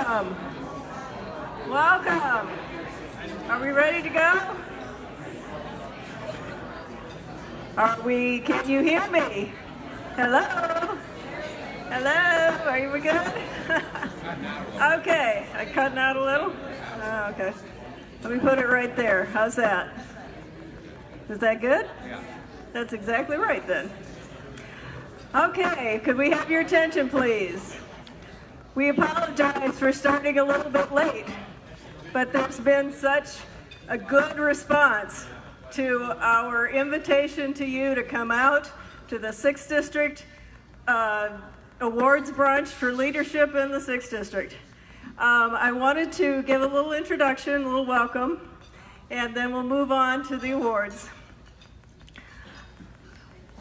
Welcome. Welcome. Are we ready to go? Can you hear me? Hello? Hello? Are we good? Okay. I cutting out a little? Oh, okay. Let me put it right there. How's that? Is that good? Yeah. That's exactly right then. Okay, could we have your attention, please? We apologize for starting a little bit late, but there's been such a good response to our invitation to you to come out to the 6th District Awards Brunch for Leadership in the 6th District. I wanted to give a little introduction, a little welcome, and then we'll move on to the awards.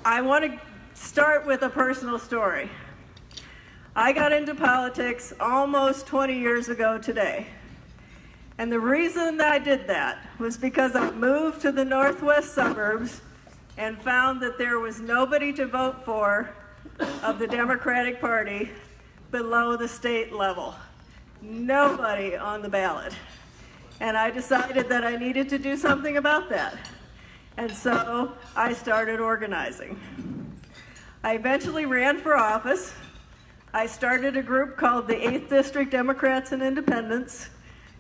I want to start with a personal story. I got into politics almost 20 years ago today. And the reason that I did that was because I moved to the northwest suburbs and found that there was nobody to vote for of the Democratic Party below the state level. Nobody on the ballot. And I decided that I needed to do something about that. And so I started organizing. I eventually ran for office. I started a group called the 8th District Democrats and Independents,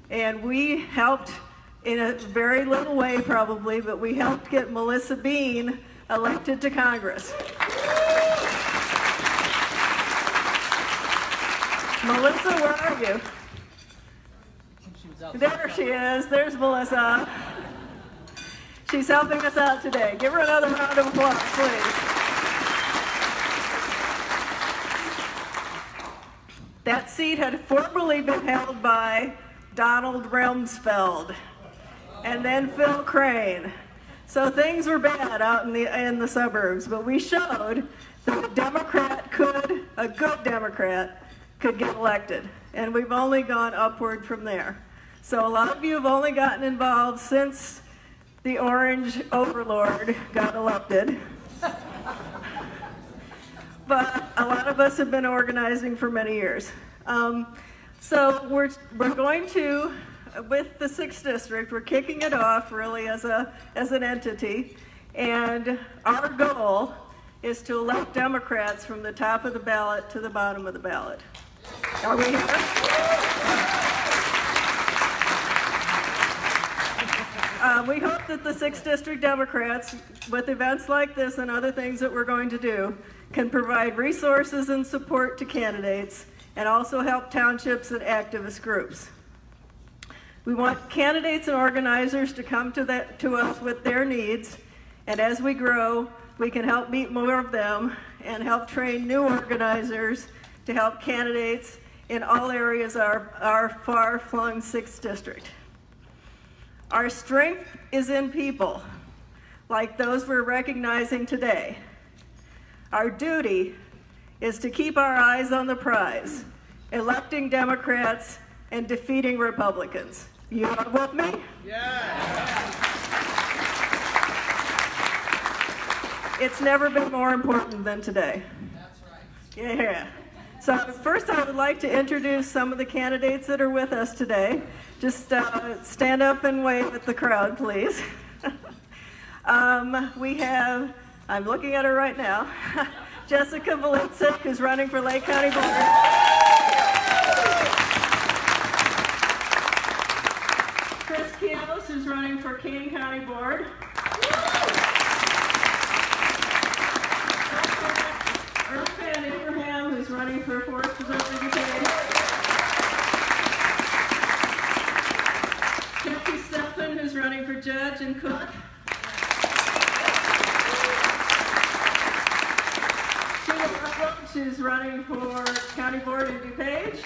and we helped, in a very little way probably, but we helped get Melissa Bean elected to Congress. Melissa, where are you? There she is. There's Melissa. She's helping us out today. Give her another round of applause, please. That seat had formerly been held by Donald Rumsfeld and then Phil Crane. So things were bad out in the suburbs, but we showed that a good Democrat could get elected. And we've only gone upward from there. So a lot of you have only gotten involved since the orange overlord got elected. But a lot of us have been organizing for many years. So we're going to, with the 6th District, we're kicking it off really as an entity. And our goal is to elect Democrats from the top of the ballot to the bottom of the ballot. Are we here? We hope that the 6th District Democrats, with events like this and other things that we're going to do, can provide resources and support to candidates and also help townships and activist groups. We want candidates and organizers to come to us with their needs, and as we grow, we can help meet more of them and help train new organizers to help candidates in all areas of our far-flung 6th District. Our strength is in people, like those we're recognizing today. Our duty is to keep our eyes on the prize, electing Democrats and defeating Republicans. You are with me? Yeah. It's never been more important than today. That's right. Yeah. So first I would like to introduce some of the candidates that are with us today. Just stand up and wave at the crowd, please. We have, I'm looking at her right now, Jessica Volitzik, who's running for Lake County Board. Chris Kios, who's running for King County Board. Irfan Abraham, who's running for Forest Preserve Education. Jeffrey Stephan, who's running for Judge and Cook. Who's running for County Board in Dupage.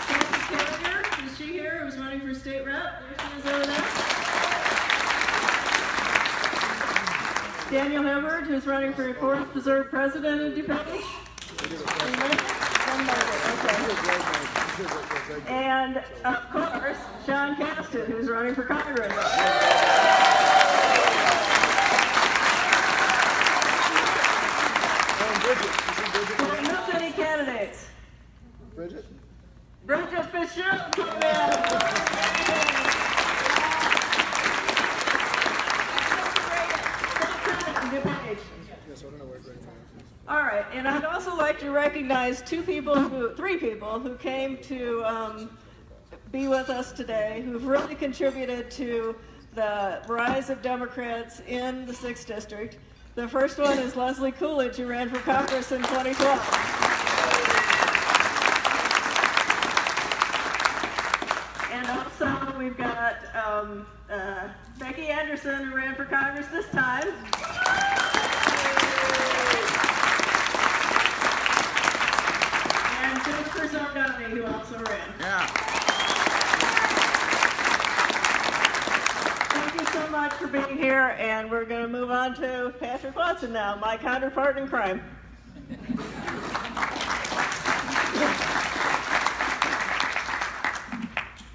Nancy Carrier, is she here? Who's running for State Rep? There she is over there. Daniel Hubbard, who's running for Forest Preserve President in Dupage. Okay. And of course, Sean Casten, who's running for Congress. Did we miss any candidates? Bridget? Bridget Fisher, come in. Dupage. All right, and I'd also like to recognize three people who came to be with us today, who've really contributed to the rise of Democrats in the 6th District. The first one is Leslie Coolidge, who ran for Congress in 2012. And also we've got Becky Anderson, who ran for Congress this time. And Jennifer Zardoni, who also ran. Yeah. Thank you so much for being here, and we're going to move on to Patrick Watson now, my counterpart in crime.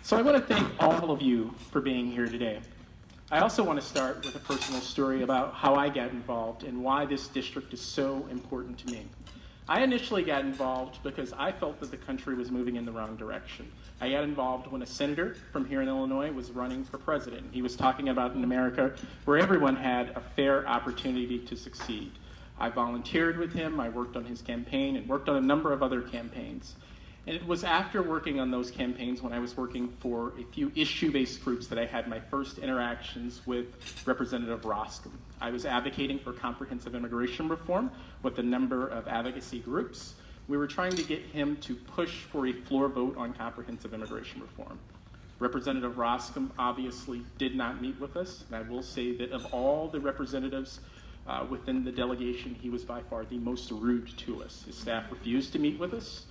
So I want to thank all of you for being here today. I also want to start with a personal story about how I got involved and why this district is so important to me. I initially got involved because I felt that the country was moving in the wrong direction. I got involved when a senator from here in Illinois was running for president. He was talking about an America where everyone had a fair opportunity to succeed. I volunteered with him, I worked on his campaign, and worked on a number of other campaigns. And it was after working on those campaigns, when I was working for a few issue-based groups, that I had my first interactions with Representative Roscom. I was advocating for comprehensive immigration reform with a number of advocacy groups. We were trying to get him to push for a floor vote on comprehensive immigration reform. Representative Roscom obviously did not meet with us, and I will say that of all the representatives within the delegation, he was by far the most rude to us. His staff refused to meet with us.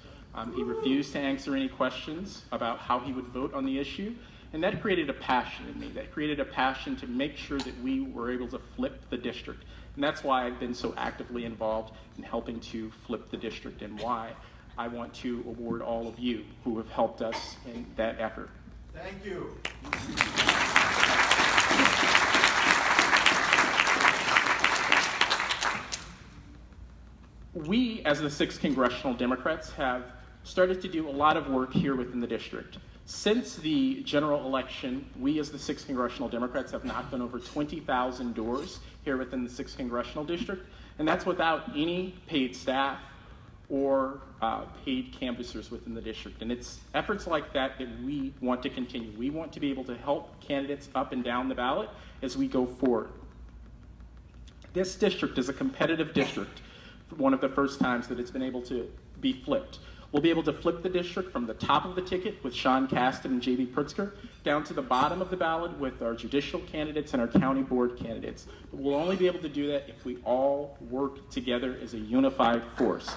He refused to answer any questions about how he would vote on the issue, and that created a passion in me. That created a passion to make sure that we were able to flip the district, and that's why I've been so actively involved in helping to flip the district, and why I want to award all of you who have helped us in that effort. Thank you. We, as the 6th Congressional Democrats, have started to do a lot of work here within the district. Since the general election, we as the 6th Congressional Democrats have knocked on over 20,000 doors here within the 6th Congressional District, and that's without any paid staff or paid canvassers within the district. And it's efforts like that that we want to continue. We want to be able to help candidates up and down the ballot as we go forward. This district is a competitive district, one of the first times that it's been able to be flipped. We'll be able to flip the district from the top of the ticket with Sean Casten and J.B. Pritzker down to the bottom of the ballot with our judicial candidates and our county board candidates. But we'll only be able to do that if we all work together as a unified force.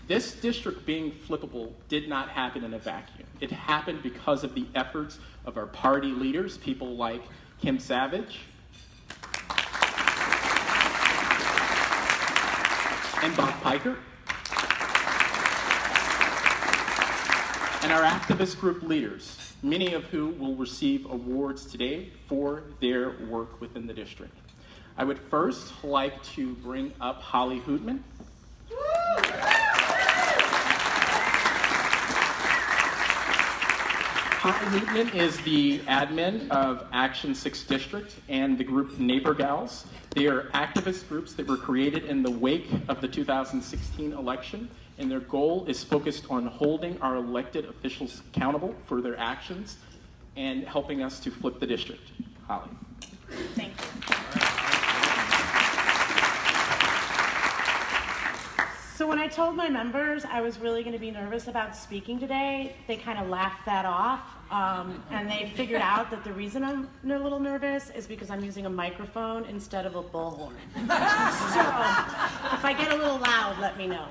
This district being flippable did not happen in a vacuum. It happened because of the efforts of our party leaders, people like Kim Savage and Bob Piker, and our activist group leaders, many of who will receive awards today for their work within the district. I would first like to bring up Holley Houtman. Holley Houtman is the admin of Action 6th District and the group Neighbor Gals. They are activist groups that were created in the wake of the 2016 election, and their goal is focused on holding our elected officials accountable for their actions and helping us to flip the district. Holley. Thank you. So when I told my members I was really going to be nervous about speaking today, they kind of laughed that off, and they figured out that the reason I'm a little nervous is because I'm using a microphone instead of a bullhorn. So if I get a little loud, let me know.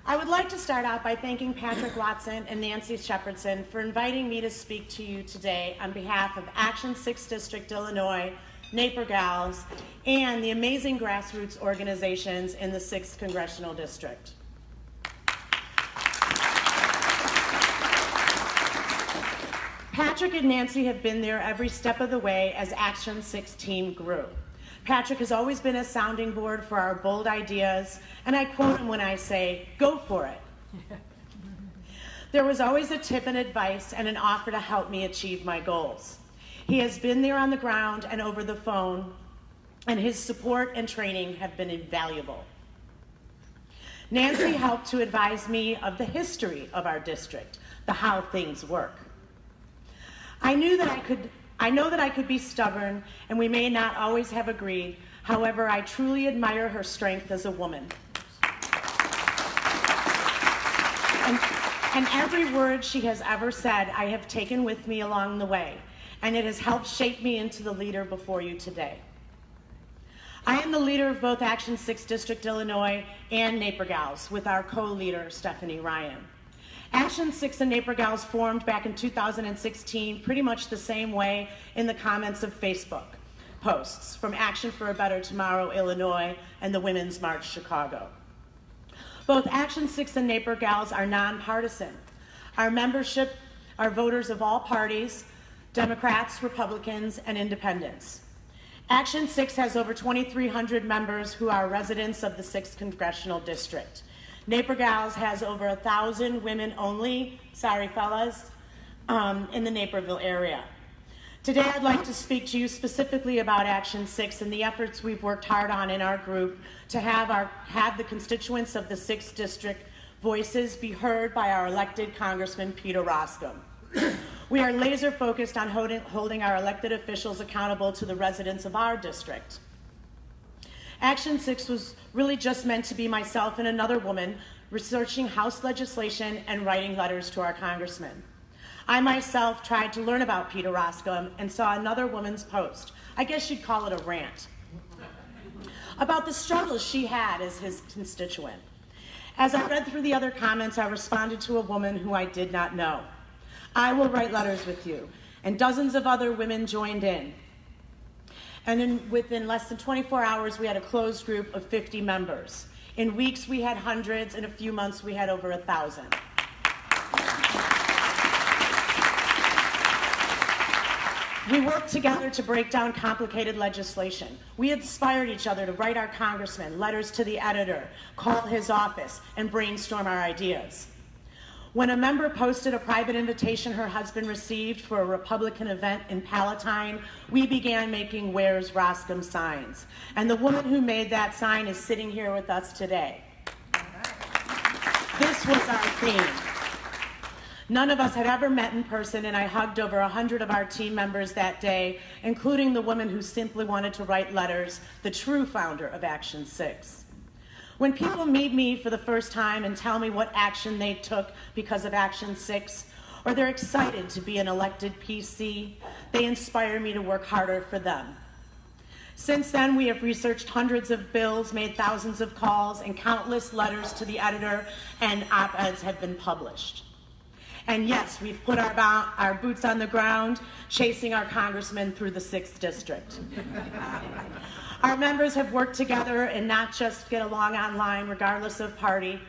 I would like to start out by thanking Patrick Watson and Nancy Shepherdson for inviting me to speak to you today on behalf of Action 6th District Illinois, Neighbor Gals, and the amazing grassroots organizations in the 6th Congressional District. Patrick and Nancy have been there every step of the way as Action 6 team grew. Patrick has always been a sounding board for our bold ideas, and I quote him when I say, "Go for it." There was always a tip and advice and an offer to help me achieve my goals. He has been there on the ground and over the phone, and his support and training have been invaluable. Nancy helped to advise me of the history of our district, the how things work. I know that I could be stubborn, and we may not always have agreed. However, I truly admire her strength as a woman. And every word she has ever said, I have taken with me along the way, and it has helped shape me into the leader before you today. I am the leader of both Action 6 District Illinois and Naper Gals, with our co-leader, Stephanie Ryan. Action 6 and Naper Gals formed back in 2016 pretty much the same way in the comments of Facebook posts from Action for a Better Tomorrow, Illinois, and the Women's March, Chicago. Both Action 6 and Naper Gals are nonpartisan. Our membership are voters of all parties, Democrats, Republicans, and Independents. Action 6 has over 2,300 members who are residents of the 6th Congressional District. Naper Gals has over 1,000 women only, sorry fellas, in the Naperville area. Today I'd like to speak to you specifically about Action 6 and the efforts we've worked hard on in our group to have the constituents of the 6th District voices be heard by our elected Congressman Peter Roskam. We are laser focused on holding our elected officials accountable to the residents of our district. Action 6 was really just meant to be myself and another woman researching House legislation and writing letters to our congressman. I myself tried to learn about Peter Roskam and saw another woman's post, I guess you'd call it a rant, about the struggles she had as his constituent. As I read through the other comments, I responded to a woman who I did not know. I will write letters with you, and dozens of other women joined in. And within less than 24 hours, we had a closed group of 50 members. In weeks, we had hundreds. In a few months, we had over 1,000. We worked together to break down complicated legislation. We inspired each other to write our congressman letters to the editor, call his office, and brainstorm our ideas. When a member posted a private invitation her husband received for a Republican event in Palatine, we began making Where's Roskam signs. And the woman who made that sign is sitting here with us today. This was our theme. None of us had ever met in person, and I hugged over 100 of our team members that day, including the woman who simply wanted to write letters, the true founder of Action 6. When people meet me for the first time and tell me what action they took because of Action 6, or they're excited to be an elected PC, they inspire me to work harder for them. Since then, we have researched hundreds of bills, made thousands of calls, and countless letters to the editor, and op-eds have been published. And yes, we've put our boots on the ground, chasing our congressman through the 6th District. Our members have worked together and not just get along online, regardless of party,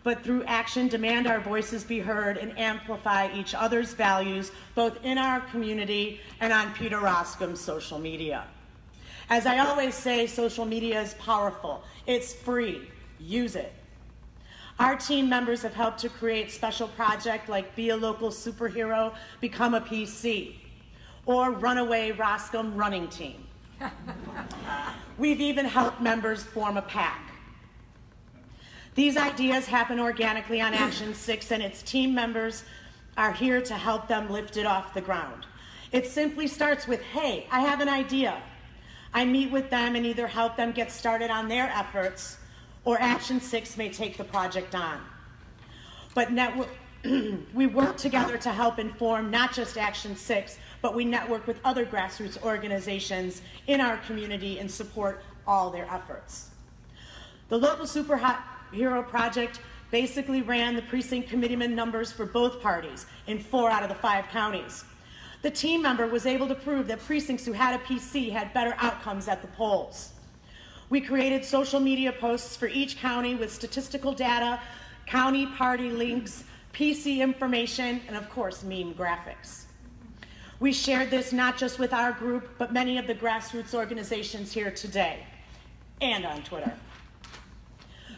but through action demand our voices be heard and amplify each other's values, both in our community and on Peter Roskam's social media. As I always say, social media is powerful. It's free. Use it. Our team members have helped to create special projects like Be a Local Superhero, Become a PC, or Runaway Roskam Running Team. We've even helped members form a PAC. These ideas happen organically on Action 6, and its team members are here to help them lift it off the ground. It simply starts with, hey, I have an idea. I meet with them and either help them get started on their efforts, or Action 6 may take the project on. But we work together to help inform not just Action 6, but we network with other grassroots organizations in our community and support all their efforts. The Local Superhero Project basically ran the precinct committeeman numbers for both parties in 4 out of the 5 counties. The team member was able to prove that precincts who had a PC had better outcomes at the polls. We created social media posts for each county with statistical data, county party links, PC information, and of course, meme graphics. We shared this not just with our group, but many of the grassroots organizations here today and on Twitter.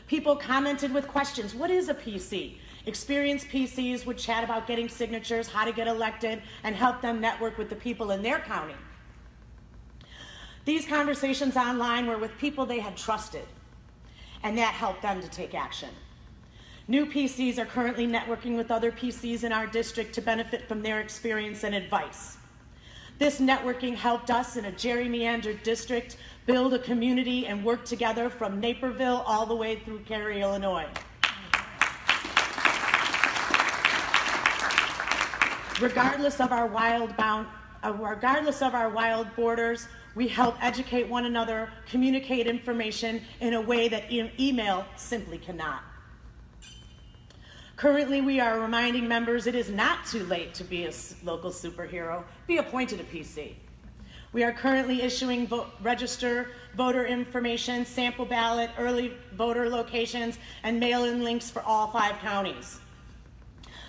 People commented with questions. What is a PC? Experienced PCs would chat about getting signatures, how to get elected, and help them network with the people in their county. These conversations online were with people they had trusted, and that helped them to take action. New PCs are currently networking with other PCs in our district to benefit from their experience and advice. This networking helped us in a gerrymandered district build a community and work together from Naperville all the way through Cary, Illinois. Regardless of our wild borders, we help educate one another, communicate information in a way that email simply cannot. Currently, we are reminding members it is not too late to be a local superhero. Be appointed a PC. We are currently issuing register voter information, sample ballot, early voter locations, and mail-in links for all 5 counties.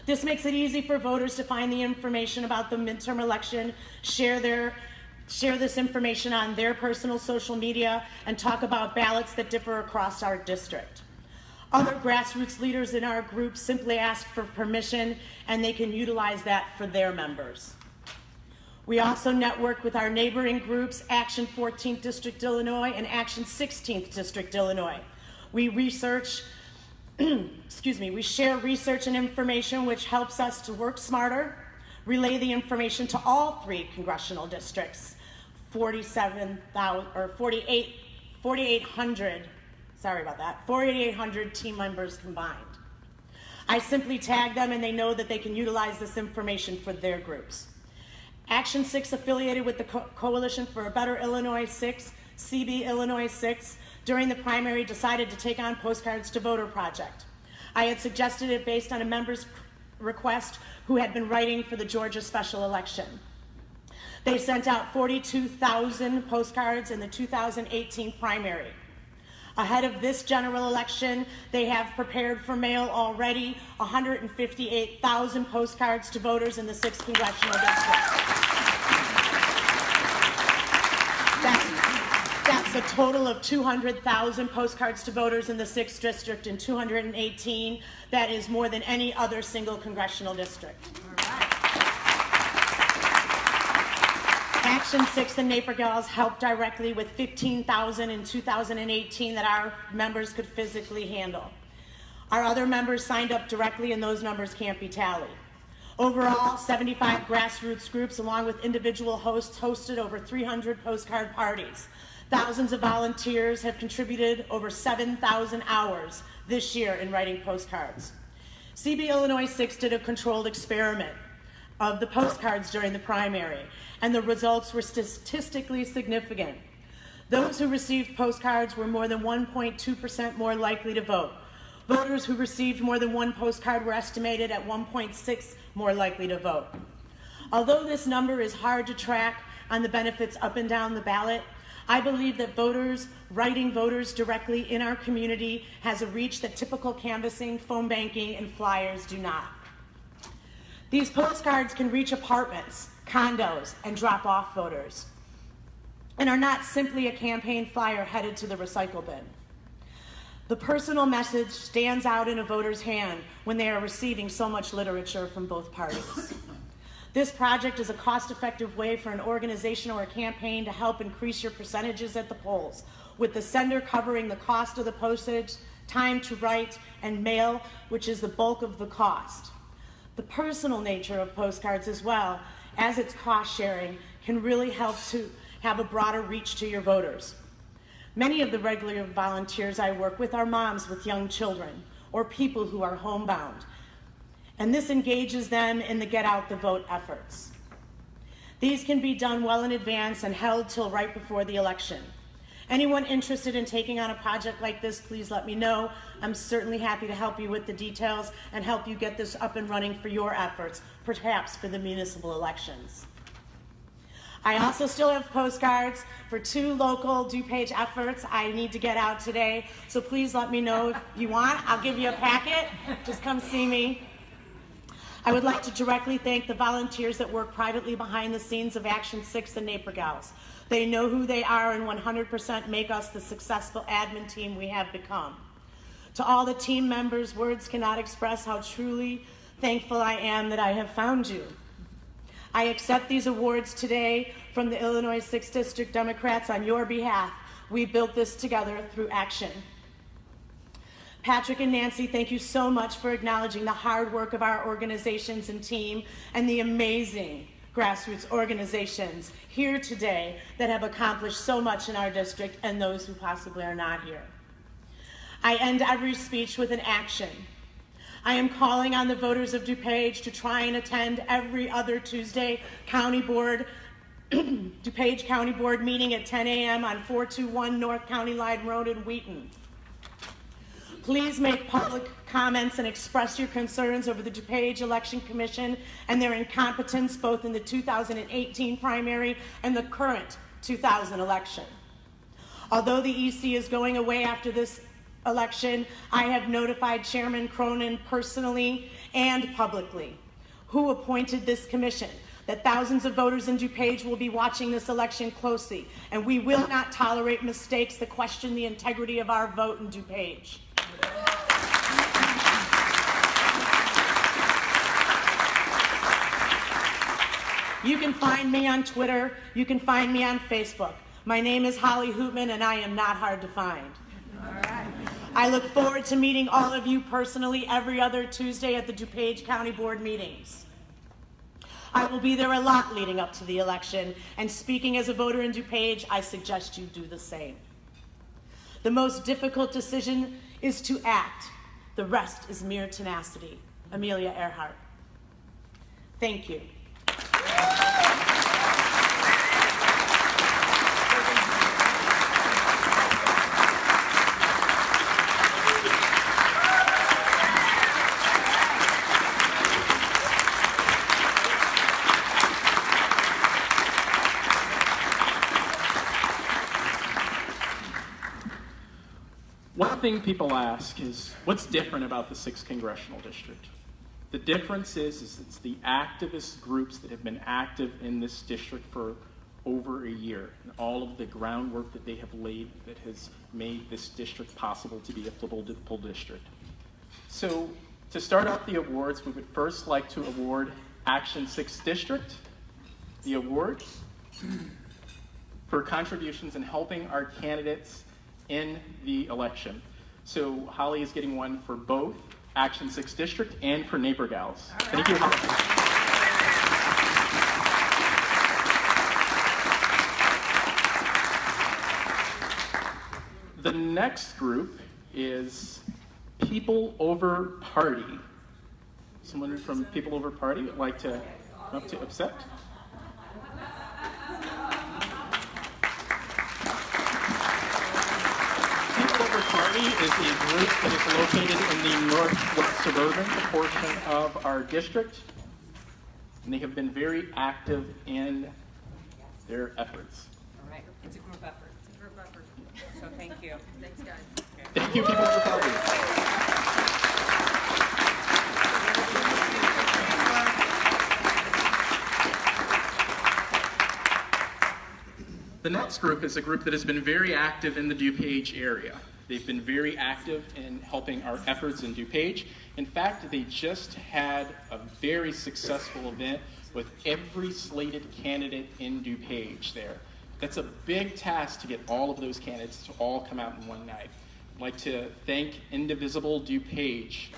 This makes it easy for voters to find the information about the midterm election, share this information on their personal social media, and talk about ballots that differ across our district. Other grassroots leaders in our group simply ask for permission, and they can utilize that for their members. We also network with our neighboring groups, Action 14th District Illinois and Action 16th District Illinois. We share research and information which helps us to work smarter, relay the information to all 3 congressional districts, 4,800 team members combined. I simply tag them and they know that they can utilize this information for their groups. Action 6 affiliated with the Coalition for a Better Illinois 6, CB Illinois 6, during the primary decided to take on Postcards to Voter project. I had suggested it based on a member's request who had been writing for the Georgia special election. They sent out 42,000 postcards in the 2018 primary. Ahead of this general election, they have prepared for mail already 158,000 postcards to voters in the 6th Congressional District. That's a total of 200,000 postcards to voters in the 6th District in 218. That is more than any other single congressional district. Action 6 and Naperville helped directly with 15,000 in 2018 that our members could physically handle. Our other members signed up directly and those numbers can't be tallied. Overall, 75 grassroots groups along with individual hosts hosted over 300 postcard parties. Thousands of volunteers have contributed over 7,000 hours this year in writing postcards. CB Illinois 6 did a controlled experiment of the postcards during the primary, and the results were statistically significant. Those who received postcards were more than 1.2% more likely to vote. Voters who received more than 1 postcard were estimated at 1.6 more likely to vote. Although this number is hard to track on the benefits up and down the ballot, I believe that writing voters directly in our community has a reach that typical canvassing, phone banking, and flyers do not. These postcards can reach apartments, condos, and drop off voters, and are not simply a campaign flyer headed to the recycle bin. The personal message stands out in a voter's hand when they are receiving so much literature from both parties. This project is a cost-effective way for an organization or a campaign to help increase your percentages at the polls, with the sender covering the cost of the postage, time to write, and mail, which is the bulk of the cost. The personal nature of postcards as well, as its cost sharing, can really help to have a broader reach to your voters. Many of the regular volunteers I work with are moms with young children or people who are homebound, and this engages them in the get out the vote efforts. These can be done well in advance and held till right before the election. Anyone interested in taking on a project like this, please let me know. I'm certainly happy to help you with the details and help you get this up and running for your efforts, perhaps for the municipal elections. I also still have postcards for 2 local Dupage efforts I need to get out today, so please let me know if you want. I'll give you a packet. Just come see me. I would like to directly thank the volunteers that work privately behind the scenes of IL6th and Naper Gals. They know who they are and 100% make us the successful admin team we have become. To all the team members, words cannot express how truly thankful I am that I have found you. I accept these awards today from the Illinois 6th District Democrats on your behalf. We built this together through action. Patrick and Nancy, thank you so much for acknowledging the hard work of our organizations and team and the amazing grassroots organizations here today that have accomplished so much in our district and those who possibly are not here. I end every speech with an action. I am calling on the voters of Dupage to try and attend every other Tuesday Dupage County Board meeting at 10 a.m. on 421 North County Line Road in Wheaton. Please make public comments and express your concerns over the Dupage Election Commission and their incompetence both in the 2018 primary and the current 2000 election. Although the EC is going away after this election, I have notified Chairman Cronin personally and publicly, who appointed this commission, that thousands of voters in Dupage will be watching this election closely, and we will not tolerate mistakes that question the integrity of our vote in Dupage. You can find me on Twitter, you can find me on Facebook. My name is Holley Houtman, and I am not hard to find. All right. I look forward to meeting all of you personally every other Tuesday at the Dupage County Board meetings. I will be there a lot leading up to the election, and speaking as a voter in Dupage, I suggest you do the same. The most difficult decision is to act. The rest is mere tenacity. Amelia Earhart. Thank you. One thing people ask is, what's different about the 6th Congressional District? The difference is it's the activist groups that have been active in this district for over a year, and all of the groundwork that they have laid that has made this district possible to be a full district. So to start out the awards, we would first like to award Action 6th District the award for contributions in helping our candidates in the election. So Holley is getting one for both Action 6th District and for Naper Gals. Right. Thank you, Holley. The next group is People Over Party. Someone from People Over Party would like to come up to Sept? Party is a group that is located in the northwest suburban portion of our district, and they have been very active in their efforts. All right. It's a group effort. It's a group effort. So thank you. Thanks, guys. Thank you, People Over Party. The next group is a group that has been very active in the Dupage area. They've been very active in helping our efforts in Dupage. In fact, they just had a very successful event with every slated candidate in Dupage there. That's a big task to get all of those candidates to all come out in one night. I'd like to thank Indivisible Dupage.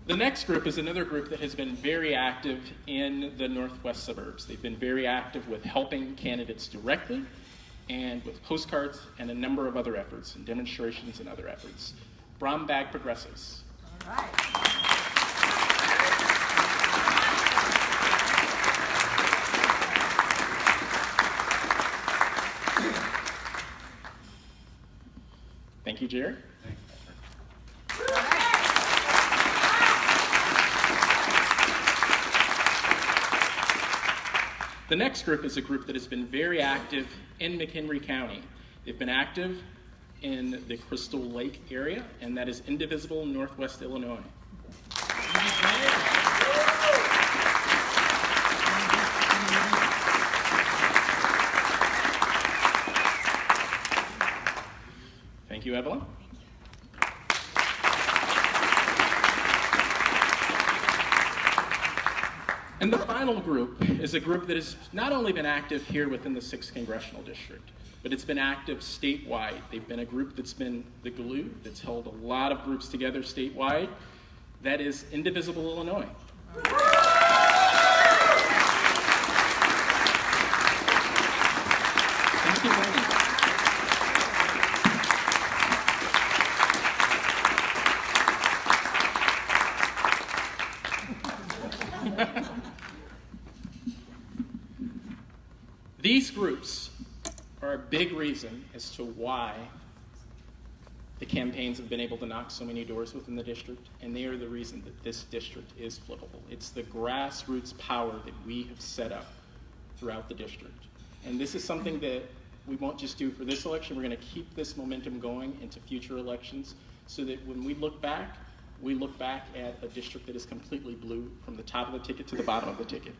The next group is another group that has been very active in the northwest suburbs. They've been very active with helping candidates directly and with postcards and a number of other efforts and demonstrations and other efforts. Brown Bag Progressives. All right. Thank you, Jerry. The next group is a group that has been very active in McHenry County. They've been active in the Crystal Lake area, and that is Indivisible Northwest Illinois. Thank you, Evelyn. And the final group is a group that has not only been active here within the 6th Congressional District, but it's been active statewide. They've been a group that's been the glue that's held a lot of groups together statewide. That is Indivisible Illinois. Thank you very much. These groups are a big reason as to why the campaigns have been able to knock so many doors within the district, and they are the reason that this district is flippable. It's the grassroots power that we have set up throughout the district. And this is something that we won't just do for this election. We're going to keep this momentum going into future elections so that when we look back at a district that is completely blue from the top of the ticket to the bottom of the ticket.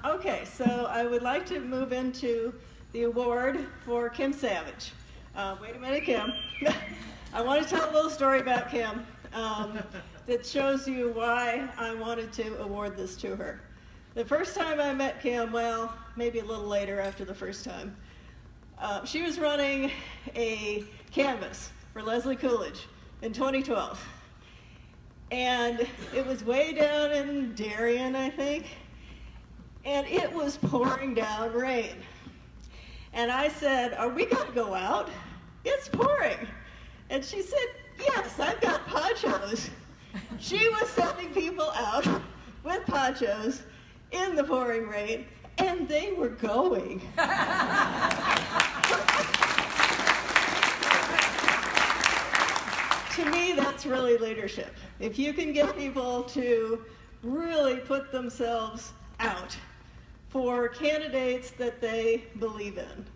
Okay, so I would like to move into the award for Kim Savage. Wait a minute, Kim. I want to tell a little story about Kim that shows you why I wanted to award this to her. The first time I met Kim, well, maybe a little later after the first time, she was running a canvass for Leslie Coolidge in 2012. And it was way down in Darien, I think. And it was pouring down rain. And I said, "Are we going to go out? It's pouring." And she said, "Yes, I've got ponchos." She was sending people out with ponchos in the pouring rain, and they were going. To me, that's really leadership. If you can get people to really put themselves out for candidates that they believe in.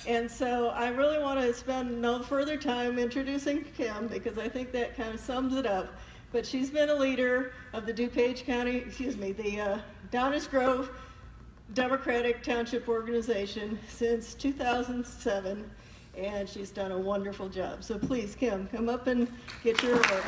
And so I really want to spend no further time introducing Kim because I think that kind of sums it up. But she's been a leader of the Dupage County, the Downers Grove Democratic Township Organization since 2007, and she's done a wonderful job. So please, Kim, come up and get your award.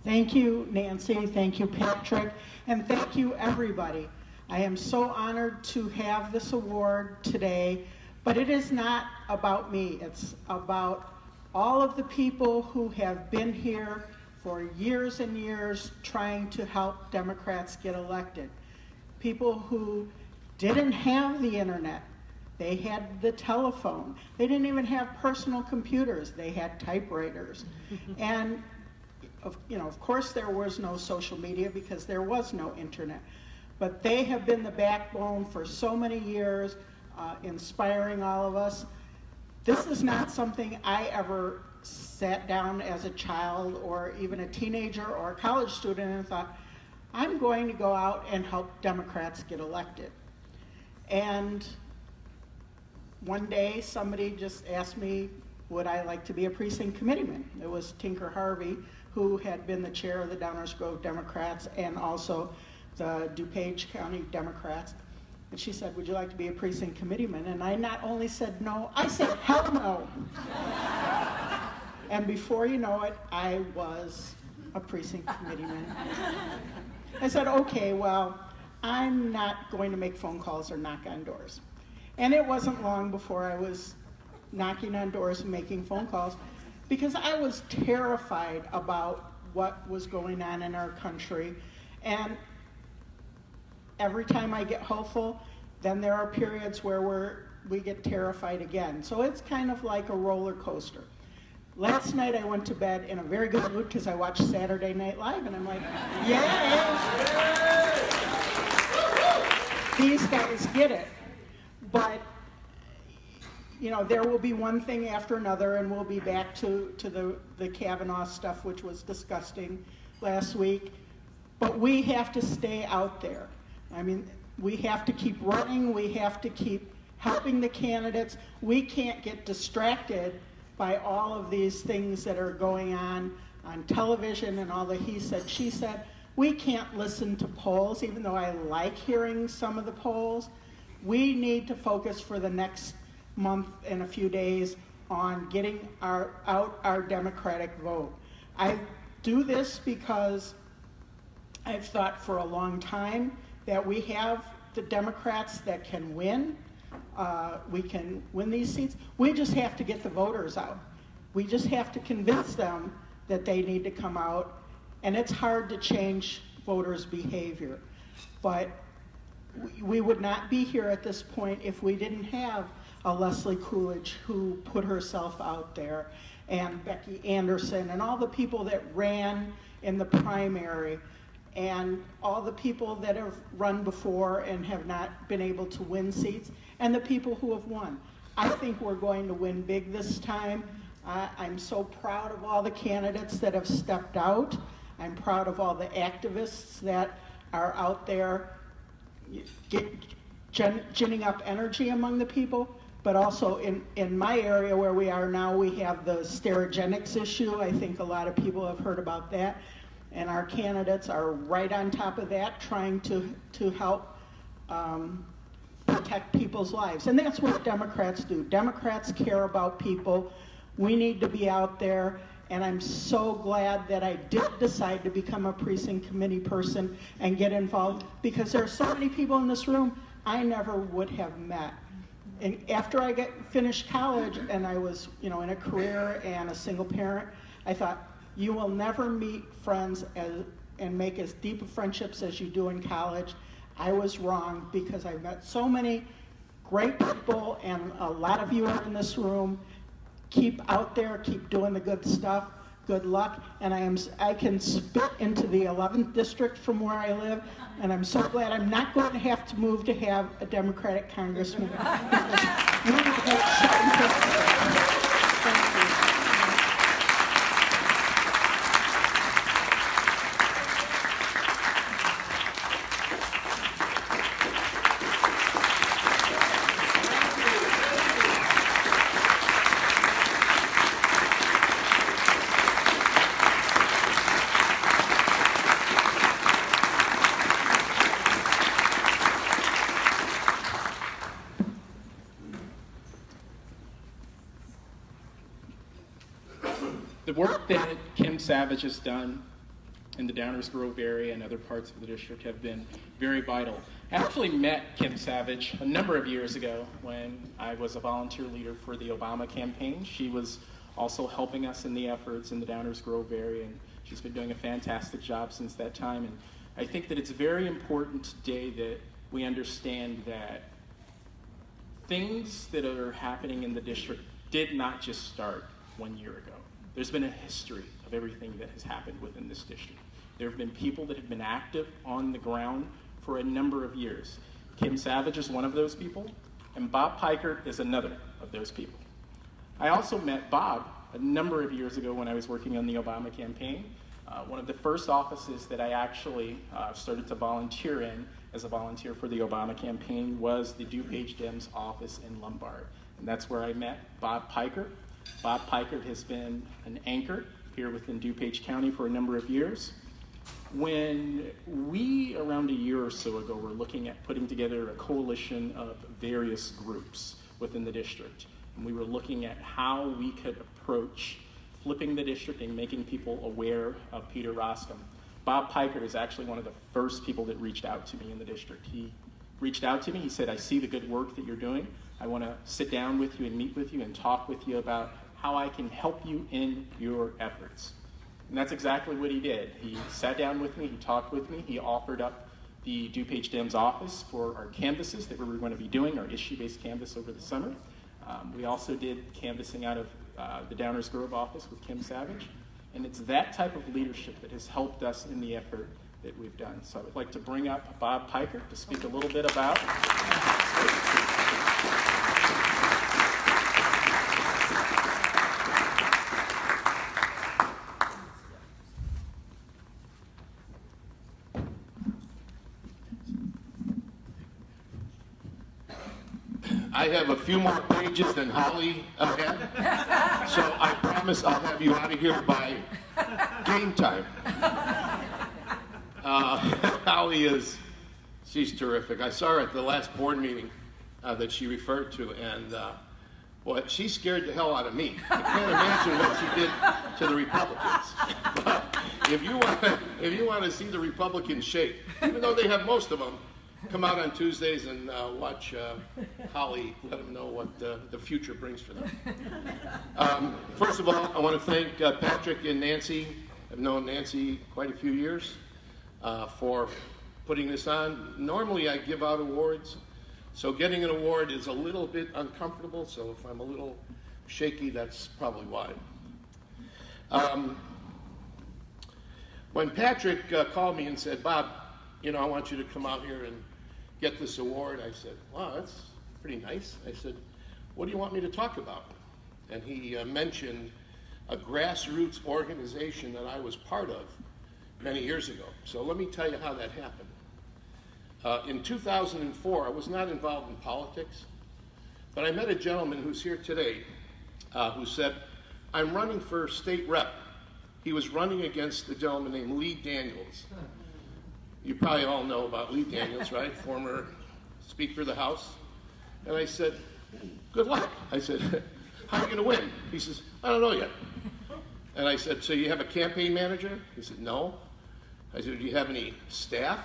Thank you, Nancy. Thank you, Patrick. And thank you, everybody. I am so honored to have this award today, but it is not about me. It's about all of the people who have been here for years and years trying to help Democrats get elected. People who didn't have the internet. They had the telephone. They didn't even have personal computers. They had typewriters. And of course there was no social media because there was no internet. But they have been the backbone for so many years, inspiring all of us. This is not something I ever sat down as a child or even a teenager or a college student and thought, I'm going to go out and help Democrats get elected. And one day somebody just asked me, would I like to be a precinct committeeman? It was Tinker Harvey, who had been the chair of the Downers Grove Democrats and also the Dupage County Democrats. And she said, would you like to be a precinct committeeman? And I not only said no, I said hell no. And before you know it, I was a precinct committeeman. I said, okay, well, I'm not going to make phone calls or knock on doors. And it wasn't long before I was knocking on doors and making phone calls because I was terrified about what was going on in our country. And every time I get hopeful, then there are periods where we're we get terrified again. So it's kind of like a roller coaster. Last night I went to bed in a very good mood because I watched Saturday Night Live, and I'm like, yeah, these guys get it. But, you know, there will be one thing after another, and we'll be back to the Cavanaugh stuff, which was disgusting last week. But we have to stay out there. I mean, we have to keep running. We have to keep helping the candidates. We can't get distracted by all of these things that are going on television and all the he said, she said. We can't listen to polls, even though I like hearing some of the polls. We need to focus for the next month and a few days on getting our Democratic vote. I do this because I've thought for a long time that we have the Democrats that can win. We can win these seats. We just have to get the voters out. We just have to convince them that they need to come out. And it's hard to change voters' behavior. But we would not be here at this point if we didn't have a Leslie Coolidge who put herself out there, and Becky Anderson, and all the people that ran in the primary, and all the people that have run before and have not been able to win seats, and the people who have won. I think we're going to win big this time. I'm so proud of all the candidates that have stepped out. I'm proud of all the activists that are out there ginning up energy among the people. But also in my area where we are now, we have the Sterigenics issue. I think a lot of people have heard about that. And our candidates are right on top of that, trying to help protect people's lives. And that's what Democrats do. Democrats care about people. We need to be out there. And I'm so glad that I did decide to become a precinct committee person and get involved, because there are so many people in this room I never would have met. And after I finished college and I was, in a career and a single parent, I thought, you will never meet friends and make as deep of friendships as you do in college. I was wrong, because I've met so many great people, and a lot of you are in this room. Keep out there, keep doing the good stuff. Good luck. And I can spit into the 11th district from where I live, and I'm so glad I'm not going to have to move to have a Democratic congressman. We will get shut and thank you. The work that Kim Savage has done in the Downers Grove area and other parts of the district have been very vital. I actually met Kim Savage a number of years ago when I was a volunteer leader for the Obama campaign. She was also helping us in the efforts in the Downers Grove area, and she's been doing a fantastic job since that time. And I think that it's very important today that we understand that things that are happening in the district did not just start 1 year ago. There's been a history of everything that has happened within this district. There have been people that have been active on the ground for a number of years. Kim Savage is one of those people, and Bob Pikert is another of those people. I also met Bob a number of years ago when I was working on the Obama campaign. One of the first offices that I actually started to volunteer in as a volunteer for the Obama campaign was the Dupage Dems office in Lombard. And that's where I met Bob Pikert. Bob Pikert has been an anchor here within DuPage County for a number of years. When we, around a year or so ago, were looking at putting together a coalition of various groups within the district, and we were looking at how we could approach flipping the district and making people aware of Peter Roskam, Bob Pikert is actually one of the first people that reached out to me in the district. He reached out to me, he said, I see the good work that you're doing. I want to sit down with you and meet with you and talk with you about how I can help you in your efforts. And that's exactly what he did. He sat down with me, he talked with me, he offered up the Dupage Dems office for our canvases that we were going to be doing, our issue-based canvass over the summer. We also did canvassing out of the Downers Grove office with Kim Savage. And it's that type of leadership that has helped us in the effort that we've done. So I would like to bring up Bob Piker to speak a little bit about. I have a few more pages than Holley had, so I promise I'll have you out of here by game time. Holley she's terrific. I saw her at the last board meeting that she referred to, and boy, she scared the hell out of me. I can't imagine what she did to the Republicans. But if you want to see the Republicans shake, even though they have most of them, come out on Tuesdays and watch Holley, let them know what the future brings for them. First of all, I want to thank Patrick and Nancy. I've known Nancy quite a few years for putting this on. Normally I give out awards, so getting an award is a little bit uncomfortable, so if I'm a little shaky, that's probably why. When Patrick called me and said, Bob, I want you to come out here and get this award, I said, wow, that's pretty nice. I said, what do you want me to talk about? And he mentioned a grassroots organization that I was part of many years ago. So let me tell you how that happened. In 2004, I was not involved in politics, but I met a gentleman who's here today who said, I'm running for state rep. He was running against a gentleman named Lee Daniels. You probably all know about Lee Daniels, right? Former Speaker of the House. And I said, good luck. I said, how are you going to win? He says, I don't know yet. And I said, so you have a campaign manager? He said, no. I said, do you have any staff?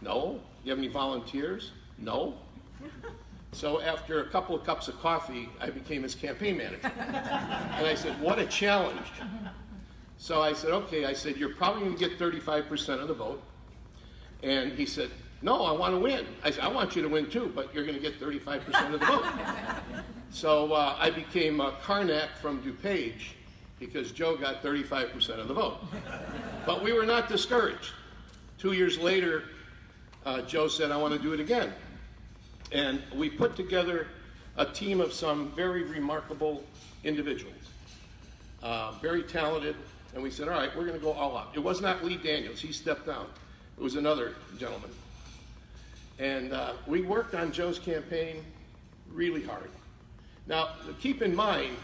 No. Do you have any volunteers? No. So after a couple of cups of coffee, I became his campaign manager. And I said, what a challenge. So I said, okay. I said, you're probably going to get 35% of the vote. And he said, no, I want to win. I said, I want you to win too, but you're going to get 35% of the vote. So I became Karnak from Dupage because Joe got 35% of the vote. But we were not discouraged. 2 years later, Joe said, I want to do it again. And we put together a team of some very remarkable individuals, very talented. And we said, all right, we're going to go all out. It was not Lee Daniels. He stepped down. It was another gentleman. And we worked on Joe's campaign really hard. Now, keep in mind,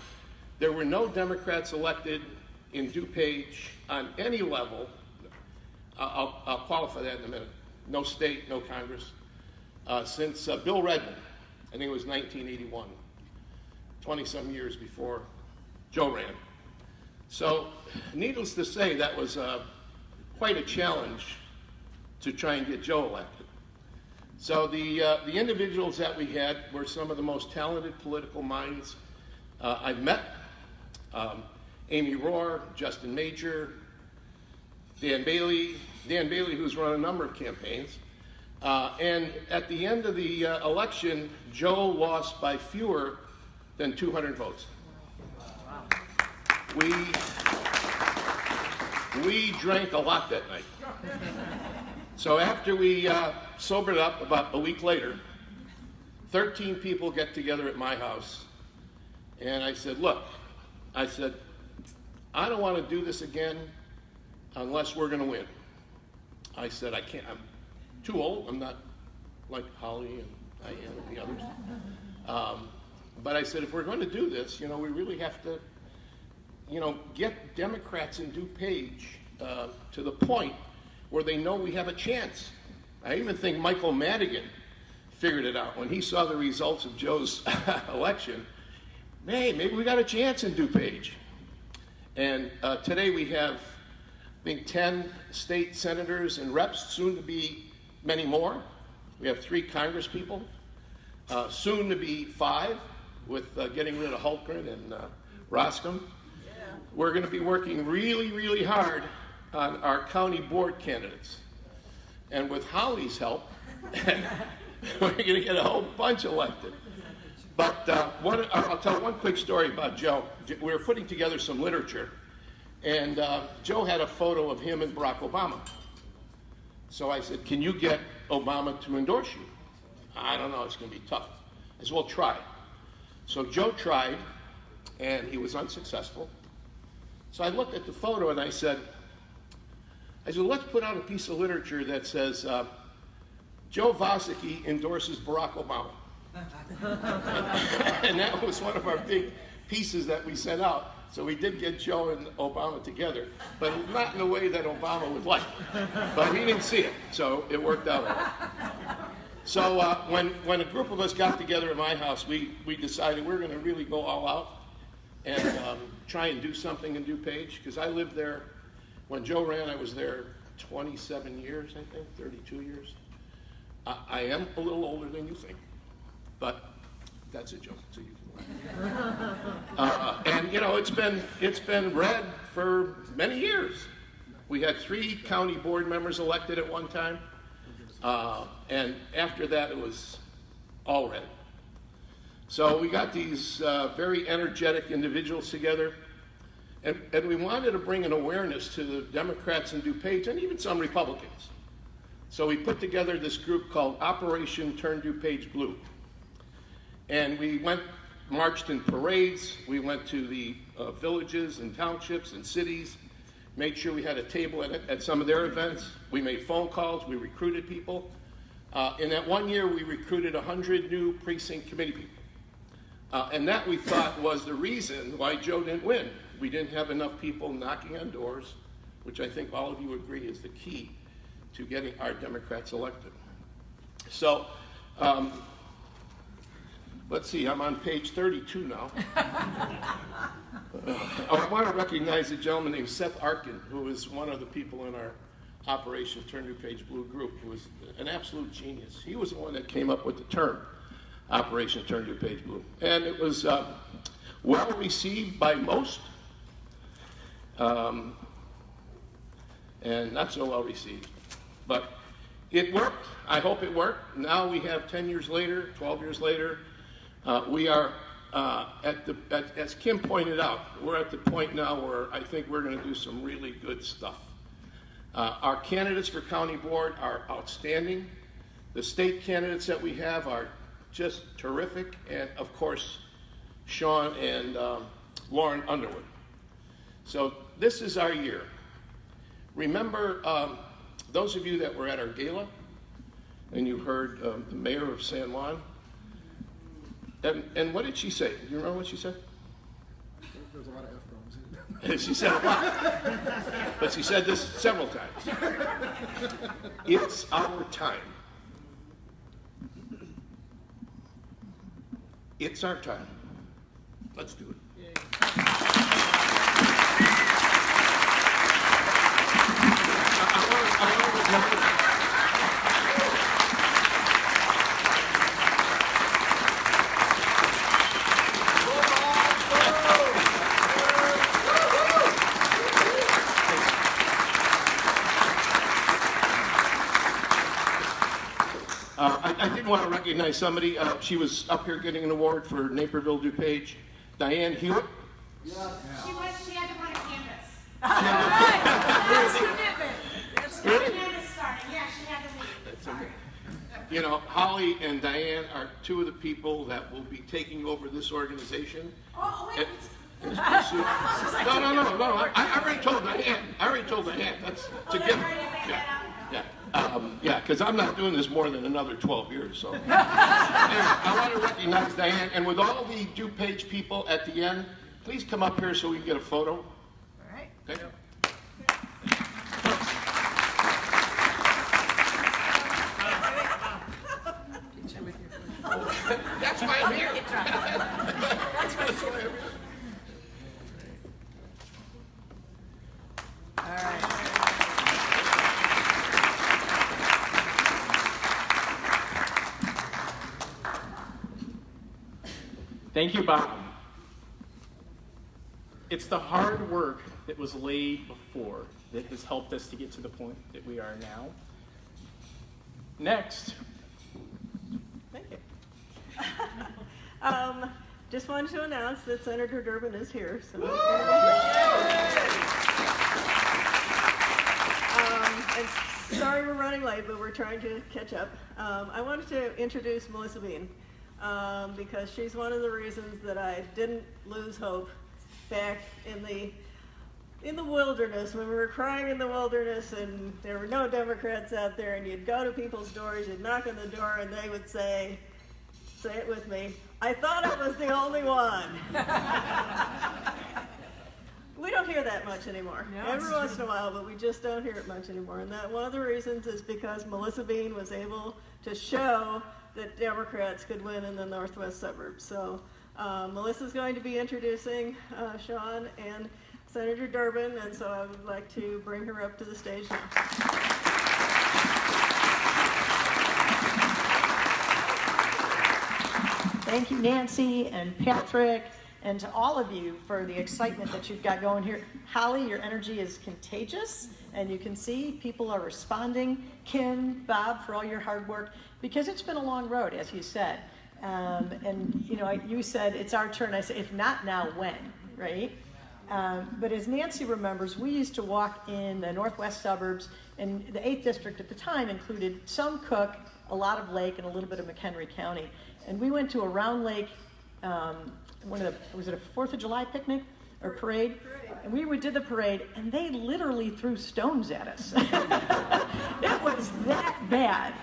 there were no Democrats elected in Dupage on any level. I'll qualify that in a minute. No state, no Congress. Since Bill Redmond, I think it was 1981, 20-some years before Joe ran. So, needless to say, that was quite a challenge to try and get Joe elected. So the individuals that we had were some of the most talented political minds I've met. Amy Rohr, Justin Major, Dan Bailey, who's run a number of campaigns. And at the end of the election, Joe lost by fewer than 200 votes. We drank a lot that night. So after we sobered up about a week later, 13 people get together at my house. And I said, look, I don't want to do this again unless we're going to win. I said, I can't, I'm too old. I'm not like Holley and Diane and the others. But I said, if we're going to do this, we really have to, get Democrats in Dupage to the point where they know we have a chance. I even think Michael Madigan figured it out when he saw the results of Joe's election. Hey, maybe we got a chance in Dupage. And today we have, I think, 10 state senators and reps, soon to be many more. We have 3 Congress people, soon to be 5 with getting rid of Hultgren and Roscom. Yeah. We're going to be working really, really hard on our county board candidates. And with Holley's help, we're going to get a whole bunch elected. But I'll tell one quick story about Joe. We were putting together some literature, and Joe had a photo of him and Barack Obama. So I said, can you get Obama to endorse you? I don't know, it's going to be tough. I said, well, try. So Joe tried, and he was unsuccessful. So I looked at the photo and I said, let's put out a piece of literature that says, Joe Vosicki endorses Barack Obama. And that was one of our big pieces that we sent out. So we did get Joe and Obama together, but not in a way that Obama would like. But he didn't see it, so it worked out all right. So when a group of us got together at my house, we decided we're going to really go all out and try and do something in Dupage, because I lived there. When Joe ran, I was there 27 years, I think, 32 years. I am a little older than you think, but that's a joke, so you can laugh. And you know, it's been red for many years. We had 3 county board members elected at one time, and after that it was all red. So we got these very energetic individuals together, and we wanted to bring an awareness to the Democrats in Dupage and even some Republicans. So we put together this group called Operation Turn Dupage Blue. And we marched in parades, we went to the villages and townships and cities, made sure we had a table at some of their events. We made phone calls, we recruited people. In that one year, we recruited 100 new precinct committee people. And that, we thought, was the reason why Joe didn't win. We didn't have enough people knocking on doors, which I think all of you agree is the key to getting our Democrats elected. So, let's see, I'm on page 32 now. I want to recognize a gentleman named Seth Arkin, who is one of the people in our Operation Turn Dupage Blue group, who was an absolute genius. He was the one that came up with the term Operation Turn Dupage Blue. And it was well received by most, and not so well received. But it worked. I hope it worked. Now we have 10 years later, 12 years later, we are as Kim pointed out, we're at the point now where I think we're going to do some really good stuff. Our candidates for county board are outstanding. The state candidates that we have are just terrific. And of course, Sean and Lauren Underwood. So this is our year. Remember, those of you that were at our gala, and you heard the mayor of San Juan, and what did she say? Do you remember what she said? There's a lot of F-bombs. She said a lot, but she said this several times. It's our time. It's our time. Let's do it. I did want to recognize somebody. She was up here getting an award for Naperville DuPage. Diane Hewitt. She had to run a canvas. That's commitment. Canvas starting. Yeah, she had to make it. Sorry. You know, Holley and Diane are 2 of the people that will be taking over this organization. Oh, wait. No. I already told Diane. That's to give. Yeah, because I'm not doing this more than another 12 years. So, anyway, I want to recognize Diane, and with all the DuPage people at the end, please come up here so we can get a photo. All right. Okay. That's why I'm here. That's why I'm here. All right. Thank you, Bob. It's the hard work that was laid before that has helped us to get to the point that we are now. Next. Thank you. Just wanted to announce that Senator Durbin is here. So and sorry we're running late, but we're trying to catch up. I wanted to introduce Melissa Bean because she's one of the reasons that I didn't lose hope back in the wilderness, when we were crying in the wilderness and there were no Democrats out there, and you'd go to people's doors, you'd knock on the door, and they would say it with me, "I thought I was the only one." We don't hear that much anymore. Every once in a while, but we just don't hear it much anymore. And that one of the reasons is because Melissa Bean was able to show that Democrats could win in the northwest suburbs. So Melissa's going to be introducing Sean and Senator Durbin, and so I would like to bring her up to the stage now. Thank you, Nancy and Patrick, and to all of you for the excitement that you've got going here. Holley, your energy is contagious, and you can see people are responding. Kim, Bob, for all your hard work, because it's been a long road, as you said. And you know, you said it's our turn. I said, if not now, when, right? But as Nancy remembers, we used to walk in the northwest suburbs, and the 8th District at the time included some Cook, a lot of Lake, and a little bit of McHenry County. And we went to a Round Lake, was it a 4th of July picnic or parade? And we did the parade, and they literally threw stones at us. It was that bad.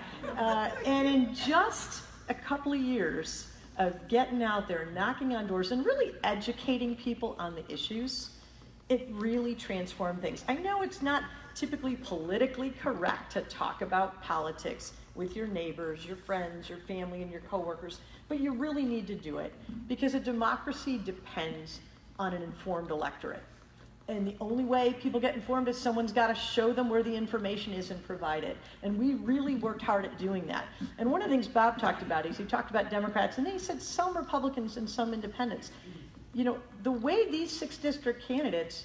And in just a couple of years of getting out there, knocking on doors, and really educating people on the issues, it really transformed things. I know it's not typically politically correct to talk about politics with your neighbors, your friends, your family, and your coworkers, but you really need to do it because a democracy depends on an informed electorate. And the only way people get informed is someone's got to show them where the information is and provide it. And we really worked hard at doing that. And one of the things Bob talked about is he talked about Democrats, and then he said some Republicans and some independents. You know, the way these 6th District candidates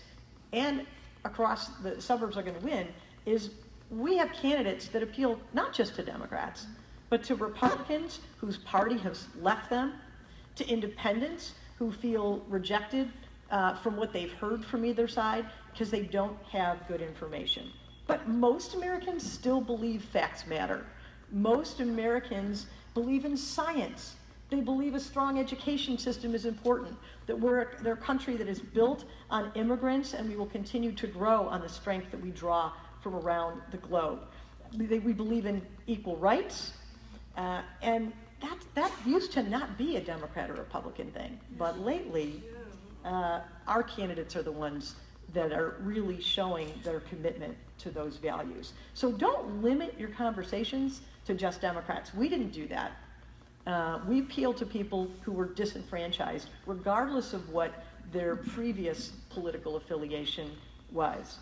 and across the suburbs are going to win is we have candidates that appeal not just to Democrats, but to Republicans whose party has left them, to independents who feel rejected from what they've heard from either side because they don't have good information. But most Americans still believe facts matter. Most Americans believe in science. They believe a strong education system is important, that they're a country that is built on immigrants, and we will continue to grow on the strength that we draw from around the globe. We believe in equal rights, and that used to not be a Democrat or Republican thing, but lately, our candidates are the ones that are really showing their commitment to those values. So don't limit your conversations to just Democrats. We didn't do that. We appeal to people who were disenfranchised, regardless of what their previous political affiliation was.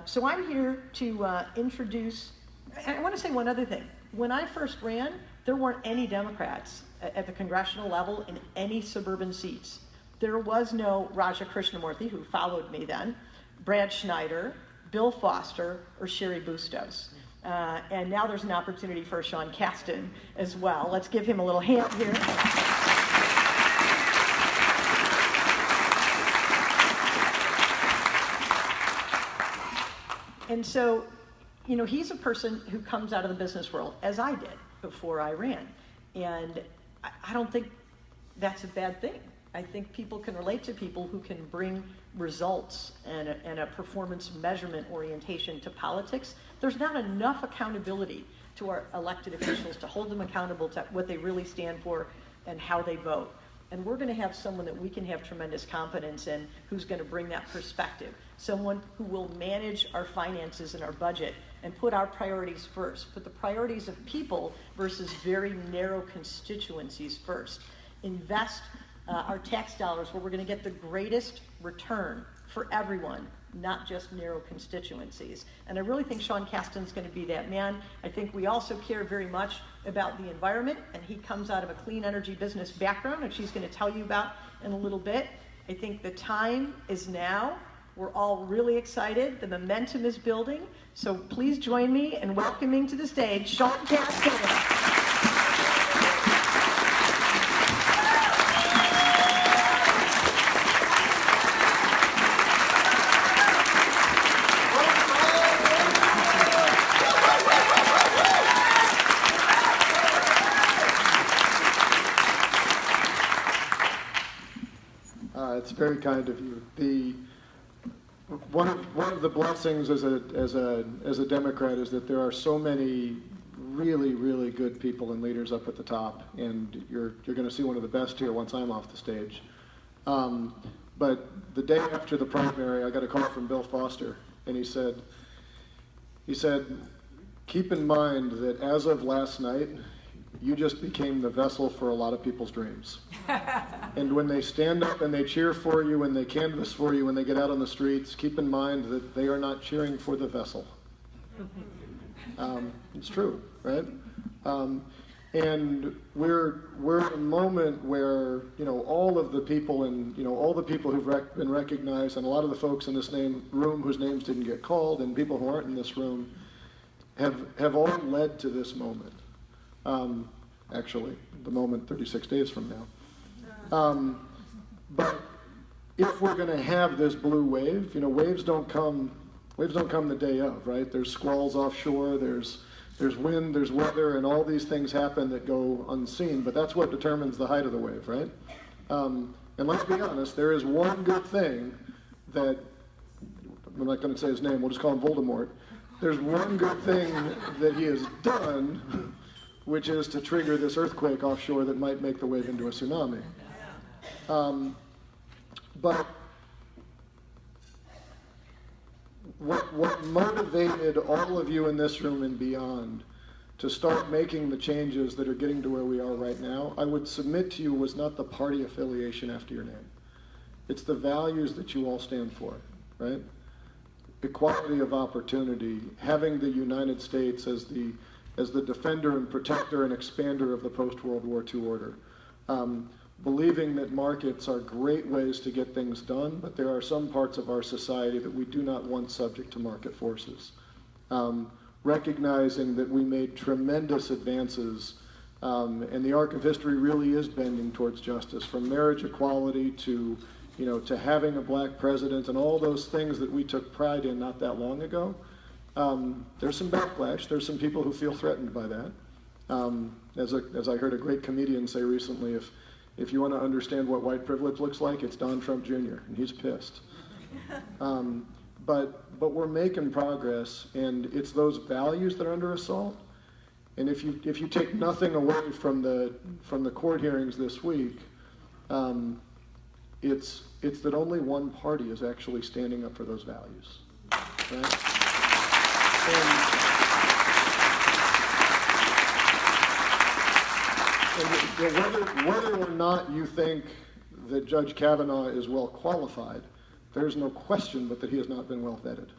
So I'm here to introduce, and I want to say one other thing. When I first ran, there weren't any Democrats at the congressional level in any suburban seats. There was no Raja Krishnamurthy, who followed me then, Brad Schneider, Bill Foster, or Sherry Bustos. And now there's an opportunity for Sean Casten as well. Let's give him a little hand here. And so, you know, he's a person who comes out of the business world, as I did before I ran. And I don't think that's a bad thing. I think people can relate to people who can bring results and a performance measurement orientation to politics. There's not enough accountability to our elected officials to hold them accountable to what they really stand for and how they vote. And we're going to have someone that we can have tremendous confidence in who's going to bring that perspective. Someone who will manage our finances and our budget and put our priorities first. Put the priorities of people versus very narrow constituencies first. Invest our tax dollars where we're going to get the greatest return for everyone, not just narrow constituencies. And I really think Sean Casten's going to be that man. I think we also care very much about the environment, and he comes out of a clean energy business background, which he's going to tell you about in a little bit. I think the time is now We're all really excited. The momentum is building. So please join me in welcoming to the stage Sean Casten. It's very kind of you. One of the blessings as a Democrat is that there are so many really, really good people and leaders up at the top, and you're going to see one of the best here once I'm off the stage. But the day after the primary, I got a call from Bill Foster, and he said, keep in mind that as of last night, you just became the vessel for a lot of people's dreams. And when they stand up and they cheer for you and they canvass for you when they get out on the streets, keep in mind that they are not cheering for the vessel. It's true, right? And we're in a moment where, all of the people and, all the people who've been recognized, and a lot of the folks in this room whose names didn't get called, and people who aren't in this room, have all led to this moment. Actually, the moment 36 days from now. But if we're going to have this blue wave, waves don't come the day of, right? There's squalls offshore, there's wind, there's weather, and all these things happen that go unseen, but that's what determines the height of the wave, right? And let's be honest, there is one good thing that, I'm not going to say his name, we'll just call him Voldemort. There's one good thing that he has done, which is to trigger this earthquake offshore that might make the wave into a tsunami. But what motivated all of you in this room and beyond to start making the changes that are getting to where we are right now, I would submit to you, was not the party affiliation after your name. It's the values that you all stand for, right? Equality of opportunity, having the United States as the defender and protector and expander of the post-World War II order. Believing that markets are great ways to get things done, but there are some parts of our society that we do not want subject to market forces. Recognizing that we made tremendous advances, and the arc of history really is bending towards justice, from marriage equality to having a black president and all those things that we took pride in not that long ago. There's some backlash. There's some people who feel threatened by that. As I heard a great comedian say recently, if you want to understand what white privilege looks like, it's Don Trump Jr., and he's pissed. But we're making progress, and it's those values that are under assault. And if you take nothing away from the court hearings this week, it's that only one party is actually standing up for those values. Right? And whether or not you think that Judge Cavanaugh is well qualified, there's no question but that he has not been well vetted.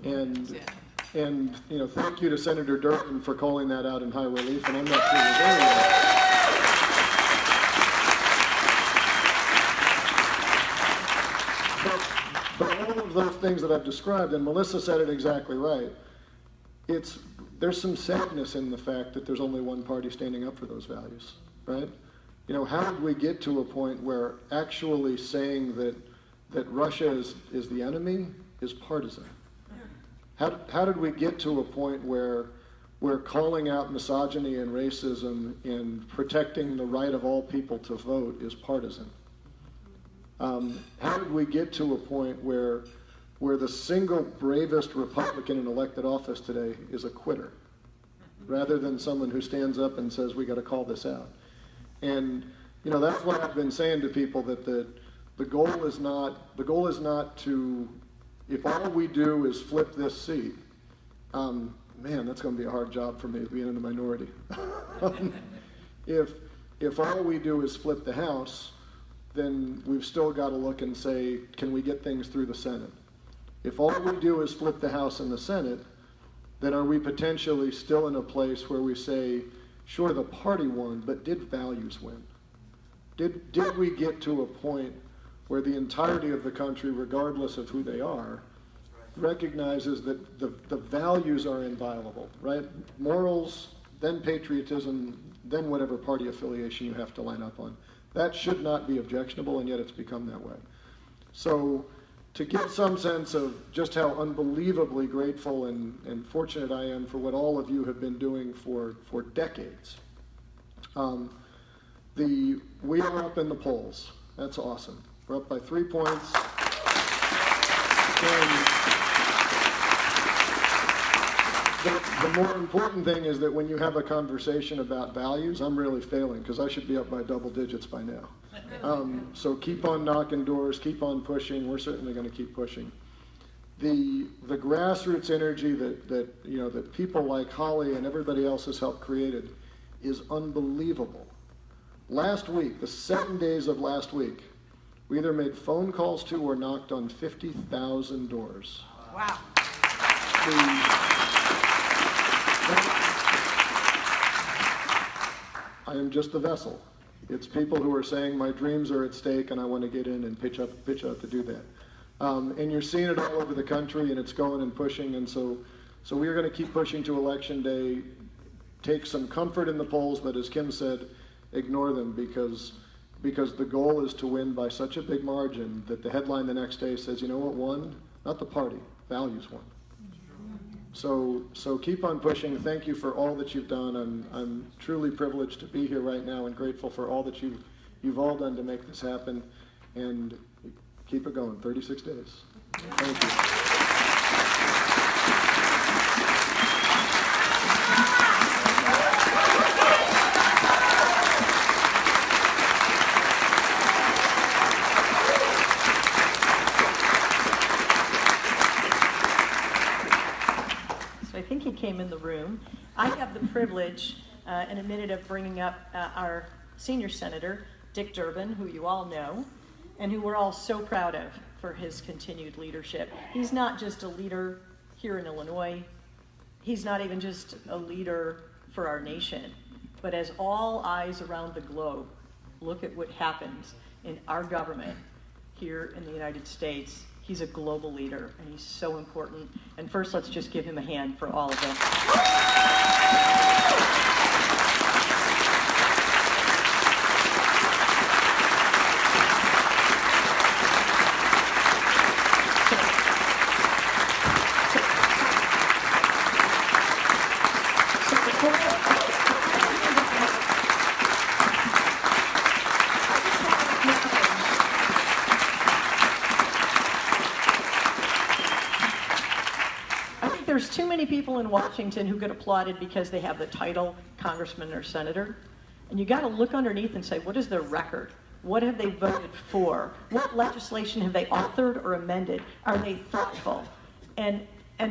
And thank you to Senator Durbin for calling that out in high relief, and I'm not sure we're there yet. But all of those things that I've described, and Melissa said it exactly right, there's some sadness in the fact that there's only one party standing up for those values, right? How did we get to a point where actually saying that Russia is the enemy is partisan? How did we get to a point where we're calling out misogyny and racism and protecting the right of all people to vote is partisan? How did we get to a point where the single bravest Republican in elected office today is a quitter, rather than someone who stands up and says, we got to call this out? And that's what I've been saying to people, that the goal is not to, if all we do is flip this seat, man, that's going to be a hard job for me being in the minority. If all we do is flip the House, then we've still got to look and say, can we get things through the Senate? If all we do is flip the House and the Senate, then are we potentially still in a place where we say, sure, the party won, but did values win? Did we get to a point where the entirety of the country, regardless of who they are, recognizes that the values are inviolable, right? Morals, then patriotism, then whatever party affiliation you have to line up on. That should not be objectionable, and yet it's become that way. So to give some sense of just how unbelievably grateful and fortunate I am for what all of you have been doing for decades. We are up in the polls. That's awesome. We're up by 3 points. And the more important thing is that when you have a conversation about values, I'm really failing because I should be up by double digits by now. So keep on knocking doors, keep on pushing. We're certainly going to keep pushing. The grassroots energy that people like Holley and everybody else has helped created is unbelievable. Last week, the 7 days of last week, we either made phone calls to or knocked on 50,000 doors. Wow. I am just the vessel. It's people who are saying my dreams are at stake and I want to get in and pitch out to do that. And you're seeing it all over the country, and it's going and pushing, and so we are going to keep pushing to Election Day. Take some comfort in the polls, but as Kim said, ignore them because the goal is to win by such a big margin that the headline the next day says, you know what won? Not the party, values won. So keep on pushing. Thank you for all that you've done. I'm truly privileged to be here right now and grateful for all that you've all done to make this happen. And keep it going. 36 days. Thank you. I think he came in the room. I have the privilege in a minute of bringing up our senior senator, Dick Durbin, who you all know, and who we're all so proud of for his continued leadership. He's not just a leader here in Illinois. He's not even just a leader for our nation. But as all eyes around the globe look at what happens in our government here in the United States, he's a global leader, and he's so important. And first, let's just give him a hand for all of them. There's too many people in Washington who get applauded because they have the title congressman or senator. And you got to look underneath and say, what is their record? What have they voted for? What legislation have they authored or amended? Are they thoughtful? And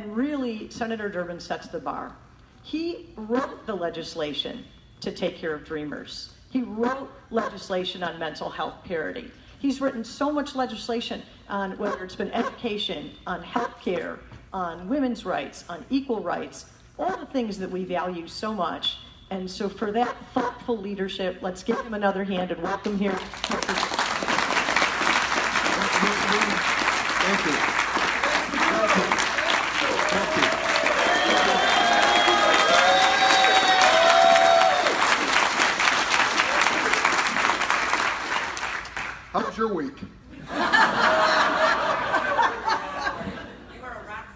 really, Senator Durbin sets the bar. He wrote the legislation to take care of dreamers. He wrote legislation on mental health parity. He's written so much legislation on whether it's been education, on health care, on women's rights, on equal rights, all the things that we value so much. And so for that thoughtful leadership, let's give him another hand and welcome here. Thank you. How was your week?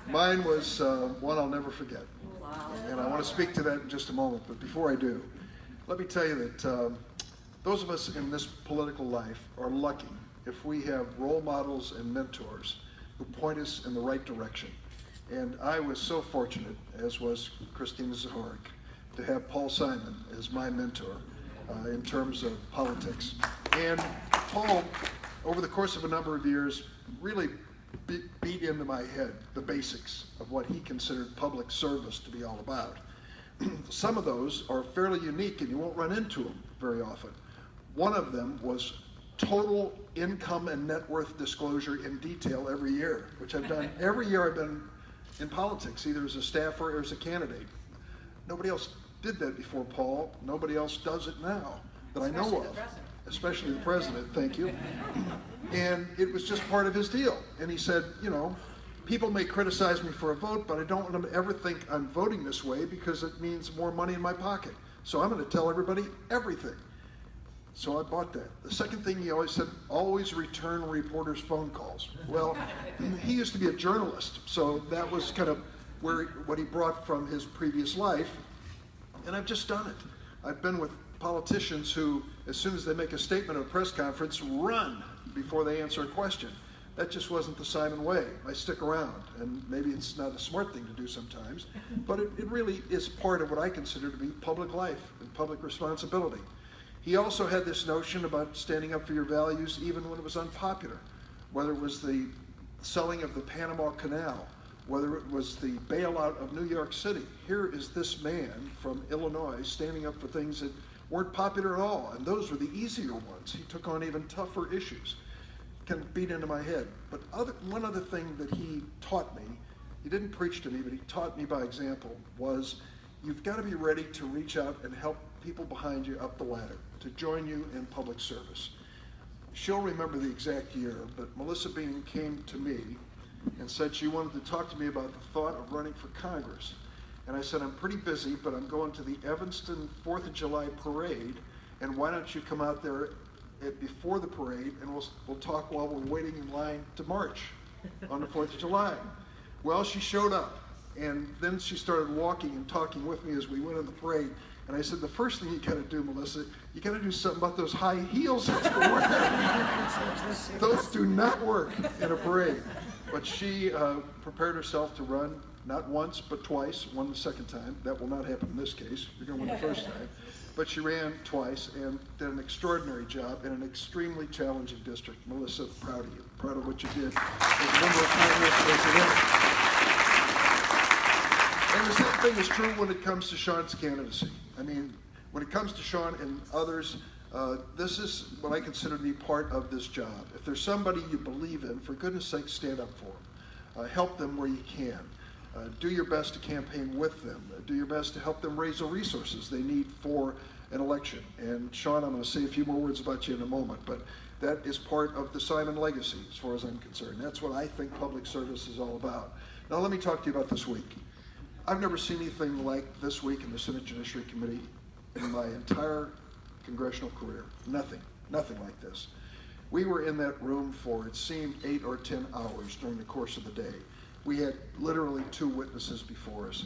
Mine was one I'll never forget. And I want to speak to that in just a moment. But before I do, let me tell you that those of us in this political life are lucky if we have role models and mentors who point us in the right direction. And I was so fortunate, as was Christina Zahorik, to have Paul Simon as my mentor in terms of politics. And Paul, over the course of a number of years, really beat into my head the basics of what he considered public service to be all about. Some of those are fairly unique and you won't run into them very often. One of them was total income and net worth disclosure in detail every year, which I've done every year I've been in politics, either as a staffer or as a candidate. Nobody else did that before Paul. Nobody else does it now that I know of. Especially the president, thank you. And it was just part of his deal. And he said, you know, people may criticize me for a vote, but I don't want them to ever think I'm voting this way because it means more money in my pocket. So I'm going to tell everybody everything. So I bought that. The second thing he always said, always return reporters' phone calls. Well, he used to be a journalist, so that was kind of what he brought from his previous life. And I've just done it. I've been with politicians who, as soon as they make a statement at a press conference, run before they answer a question. That just wasn't the Simon way. I stick around, and maybe it's not a smart thing to do sometimes, but it really is part of what I consider to be public life and public responsibility. He also had this notion about standing up for your values even when it was unpopular, whether it was the selling of the Panama Canal, whether it was the bailout of New York City. Here is this man from Illinois standing up for things that weren't popular at all, and those were the easier ones. He took on even tougher issues. Can beat into my head. But one other thing that he taught me, he didn't preach to me, but he taught me by example, was you've got to be ready to reach out and help people behind you up the ladder, to join you in public service. She'll remember the exact year, but Melissa Bean came to me and said she wanted to talk to me about the thought of running for Congress. And I said, I'm pretty busy, but I'm going to the Evanston 4th of July parade, and why don't you come out there before the parade, and we'll talk while we're waiting in line to march on the 4th of July. Well, she showed up, and then she started walking and talking with me as we went on the parade. And I said, the first thing you got to do, Melissa, you got to do something about those high heels that you're wearing. Those do not work in a parade. But she prepared herself to run, not once, but twice. Won the second time. That will not happen in this case. You're going to win the first time. But she ran twice and did an extraordinary job in an extremely challenging district. Melissa, proud of you. Proud of what you did as a member of Congress, as a woman. And the same thing is true when it comes to Sean's candidacy. I mean, when it comes to Sean and others, this is what I consider to be part of this job. If there's somebody you believe in, for goodness sake, stand up for them. Help them where you can. Do your best to campaign with them. Do your best to help them raise the resources they need for an election. And Sean, I'm going to say a few more words about you in a moment, but that is part of the Simon legacy as far as I'm concerned. That's what I think public service is all about. Now let me talk to you about this week. I've never seen anything like this week in the Senate Judiciary Committee in my entire congressional career. Nothing like this. We were in that room for, it seemed, 8 or 10 hours during the course of the day. We had literally 2 witnesses before us,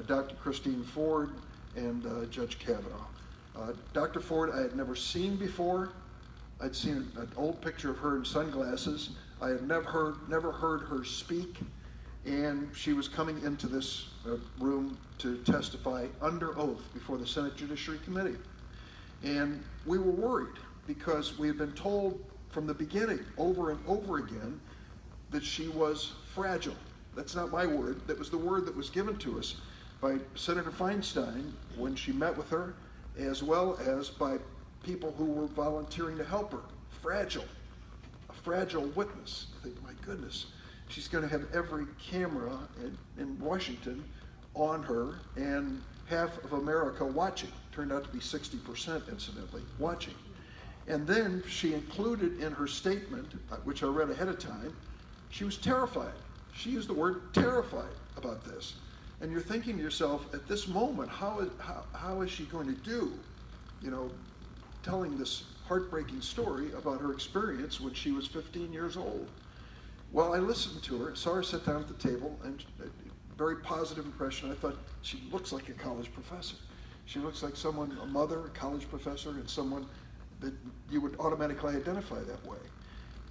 Dr. Christine Ford and Judge Cavanaugh. Dr. Ford I had never seen before. I'd seen an old picture of her in sunglasses. I had never heard her speak, and she was coming into this room to testify under oath before the Senate Judiciary Committee. And we were worried because we had been told from the beginning over and over again that she was fragile. That's not my word. That was the word that was given to us by Senator Feinstein when she met with her, as well as by people who were volunteering to help her. Fragile. A fragile witness. I think, my goodness, she's going to have every camera in Washington on her and half of America watching. Turned out to be 60%, incidentally, watching. And then she included in her statement, which I read ahead of time, she was terrified. She used the word terrified about this. And you're thinking to yourself, at this moment, how is she going to do, telling this heartbreaking story about her experience when she was 15 years old? Well, I listened to her, saw her sit down at the table, and a very positive impression. I thought, she looks like a college professor. She looks like someone, a mother, a college professor, and someone that you would automatically identify that way.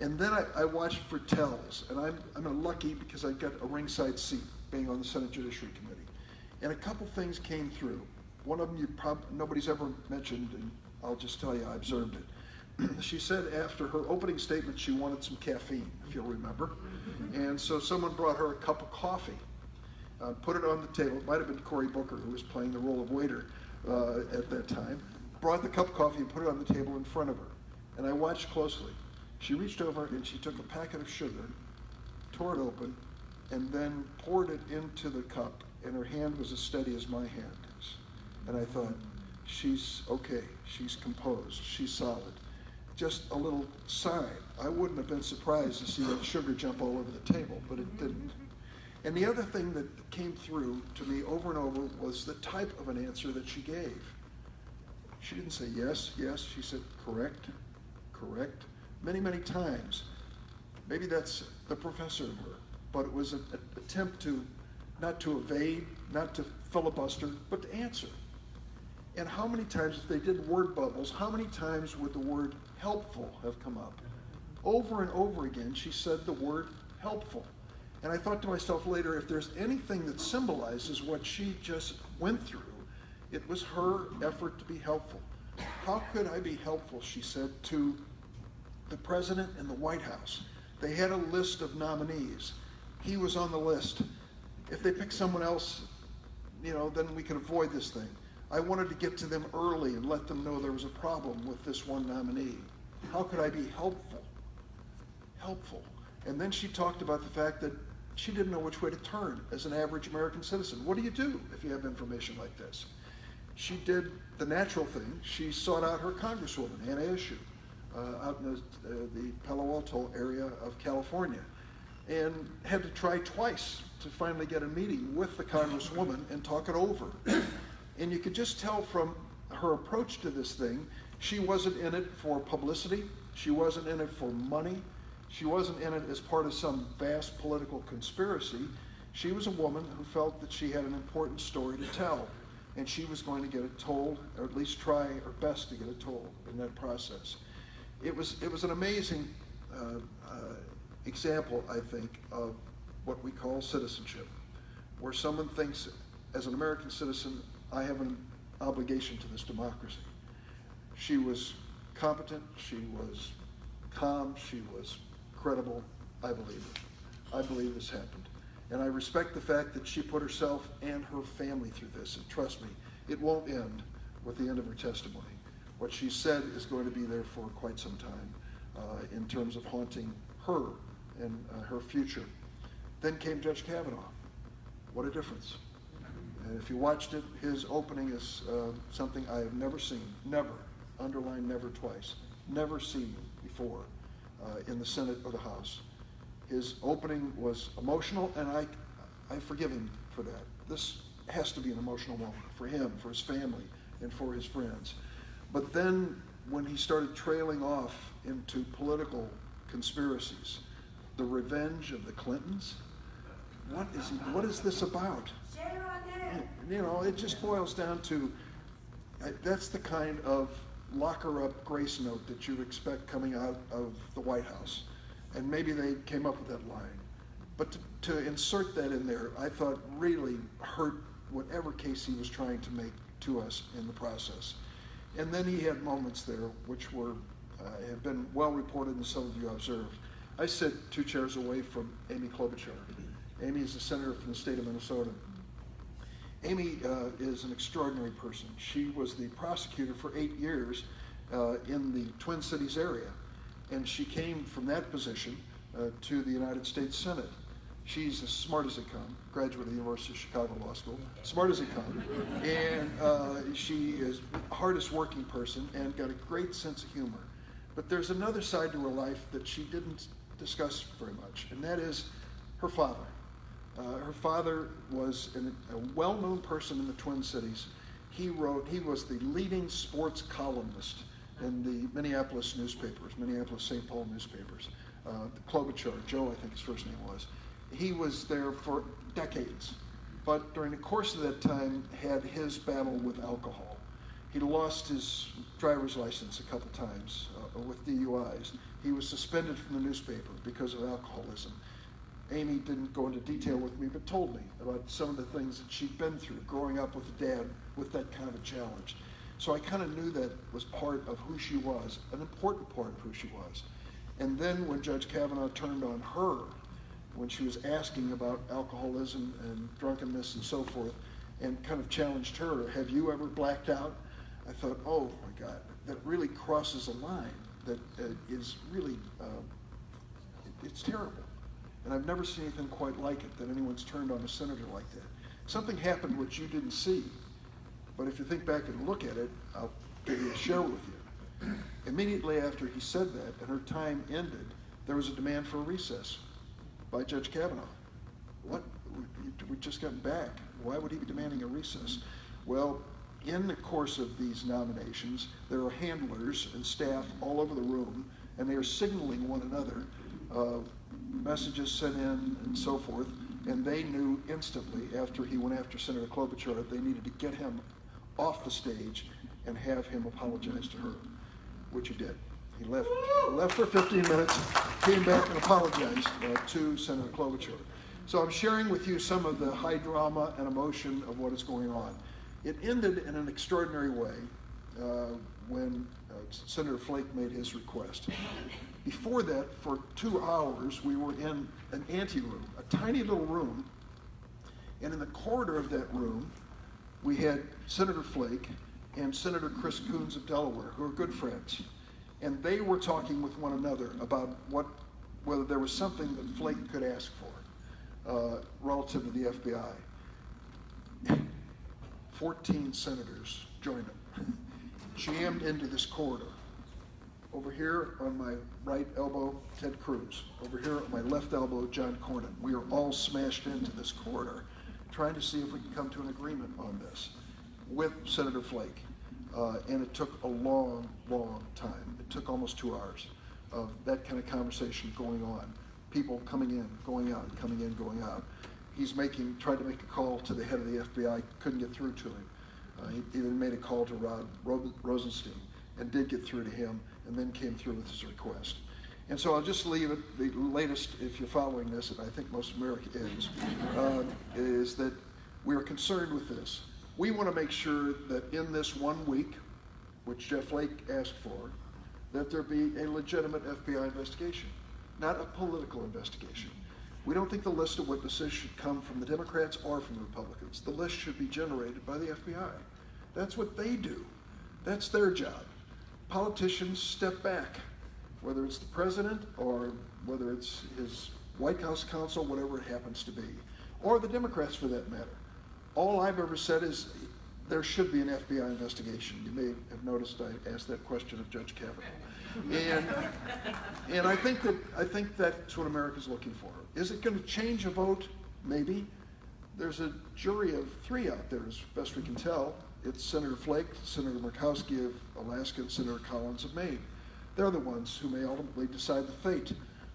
And then I watched for tells, and I'm lucky because I got a ringside seat being on the Senate Judiciary Committee. And a couple things came through. One of them nobody's ever mentioned, and I'll just tell you, I observed it. She said after her opening statement she wanted some caffeine, if you'll remember. And so someone brought her a cup of coffee, put it on the table. It might have been Cory Booker, who was playing the role of waiter at that time. Brought the cup of coffee and put it on the table in front of her. And I watched closely. She reached over and she took a packet of sugar, tore it open, and then poured it into the cup, and her hand was as steady as my hand is. And I thought, she's okay, she's composed, she's solid. just a little sign. I wouldn't have been surprised to see that sugar jump all over the table, but it didn't. And the other thing that came through to me over and over was the type of an answer that she gave. She didn't say yes, yes. She said correct, correct, many, many times. Maybe that's the professor in her, but it was an attempt to not to evade, not to filibuster, but to answer. And how many times, if they did word bubbles, how many times would the word helpful have come up? Over and over again, she said the word helpful. And I thought to myself later, if there's anything that symbolizes what she just went through, it was her effort to be helpful. How could I be helpful, she said, to the president and the White House? They had a list of nominees. He was on the list. If they picked someone else, then we could avoid this thing. I wanted to get to them early and let them know there was a problem with this one nominee. How could I be helpful? Helpful. And then she talked about the fact that she didn't know which way to turn as an average American citizen. What do you do if you have information like this? She did the natural thing. She sought out her congresswoman, Anna Eshoo, out in the Palo Alto area of California, and had to try twice to finally get a meeting with the congresswoman and talk it over. And you could just tell from her approach to this thing, she wasn't in it for publicity. She wasn't in it for money. She wasn't in it as part of some vast political conspiracy. She was a woman who felt that she had an important story to tell, and she was going to get it told, or at least try her best to get it told in that process. It was an amazing example, I think, of what we call citizenship, where someone thinks, as an American citizen, I have an obligation to this democracy. She was competent, she was calm, she was credible. I believe it. I believe this happened. And I respect the fact that she put herself and her family through this. And trust me, it won't end with the end of her testimony. What she said is going to be there for quite some time in terms of haunting her and her future. Then came Judge Kavanaugh. What a difference. And if you watched it, his opening is something I have never seen, never, underline never twice, never seen before in the Senate or the House. His opening was emotional, and I forgive him for that. This has to be an emotional moment for him, for his family, and for his friends. But then when he started trailing off into political conspiracies, the revenge of the Clintons, what is this about? It just boils down to, that's the kind of locker-up grace note that you'd expect coming out of the White House. And maybe they came up with that line. But to insert that in there, I thought really hurt whatever case he was trying to make to us in the process. And then he had moments there which were have been well reported and some of you observed. I sit 2 chairs away from Amy Klobuchar. Amy is a senator from the state of Minnesota. Amy is an extraordinary person. She was the prosecutor for 8 years in the Twin Cities area. And she came from that position to the United States Senate. She's as smart as they come, graduate of the University of Chicago Law School, smart as they come. And she is the hardest working person and got a great sense of humor. But there's another side to her life that she didn't discuss very much, and that is her father. Her father was a well-known person in the Twin Cities. He was the leading sports columnist in the Minneapolis newspapers, Minneapolis-St. Paul newspapers. Klobuchar, Joe, I think his first name was. He was there for decades, but during the course of that time had his battle with alcohol. He lost his driver's license a couple times with DUIs. He was suspended from the newspaper because of alcoholism. Amy didn't go into detail with me, but told me about some of the things that she'd been through growing up with a dad with that kind of a challenge. So I kind of knew that was part of who she was, an important part of who she was. And then when Judge Cavanaugh turned on her, when she was asking about alcoholism and drunkenness and so forth, and kind of challenged her, have you ever blacked out? I thought, oh my God, that really crosses a line that is really, it's terrible. And I've never seen anything quite like it, that anyone's turned on a senator like that. Something happened which you didn't see, but if you think back and look at it, I'll share with you. Immediately after he said that and her time ended, there was a demand for a recess by Judge Kavanaugh. What? We'd just gotten back. Why would he be demanding a recess? Well, in the course of these nominations, there are handlers and staff all over the room, and they are signaling one another, messages sent in and so forth, and they knew instantly after he went after Senator Klobuchar, they needed to get him off the stage and have him apologize to her, which he did. He left for 15 minutes, came back and apologized to Senator Klobuchar. So I'm sharing with you some of the high drama and emotion of what is going on. It ended in an extraordinary way when Senator Flake made his request. Before that, for 2 hours, we were in an anteroom, a tiny little room, and in the corridor of that room, we had Senator Flake and Senator Chris Coons of Delaware, who are good friends, and they were talking with one another about whether there was something that Flake could ask for relative to the FBI. 14 senators joined him, jammed into this corridor. Over here on my right elbow, Ted Cruz. Over here on my left elbow, John Cornyn. We are all smashed into this corridor, trying to see if we can come to an agreement on this with Senator Flake. And it took a long, long time. It took almost 2 hours of that kind of conversation going on. People coming in, going out, coming in, going out. He's tried to make a call to the head of the FBI, couldn't get through to him. He even made a call to Rod Rosenstein and did get through to him, and then came through with his request. And so I'll just leave it, the latest, if you're following this, and I think most of America is that we are concerned with this. We want to make sure that in this 1 week, which Jeff Flake asked for, that there be a legitimate FBI investigation, not a political investigation. We don't think the list of witnesses should come from the Democrats or from the Republicans. The list should be generated by the FBI. That's what they do. That's their job. Politicians step back, whether it's the president or whether it's his White House counsel, whatever it happens to be, or the Democrats for that matter. All I've ever said is there should be an FBI investigation. You may have noticed I asked that question of Judge Kavanaugh. And I think that's what America's looking for. Is it going to change a vote? Maybe. There's a jury of 3 out there, as best we can tell. It's Senator Flake, Senator Murkowski of Alaska, and Senator Collins of Maine. They're the ones who may ultimately decide the fate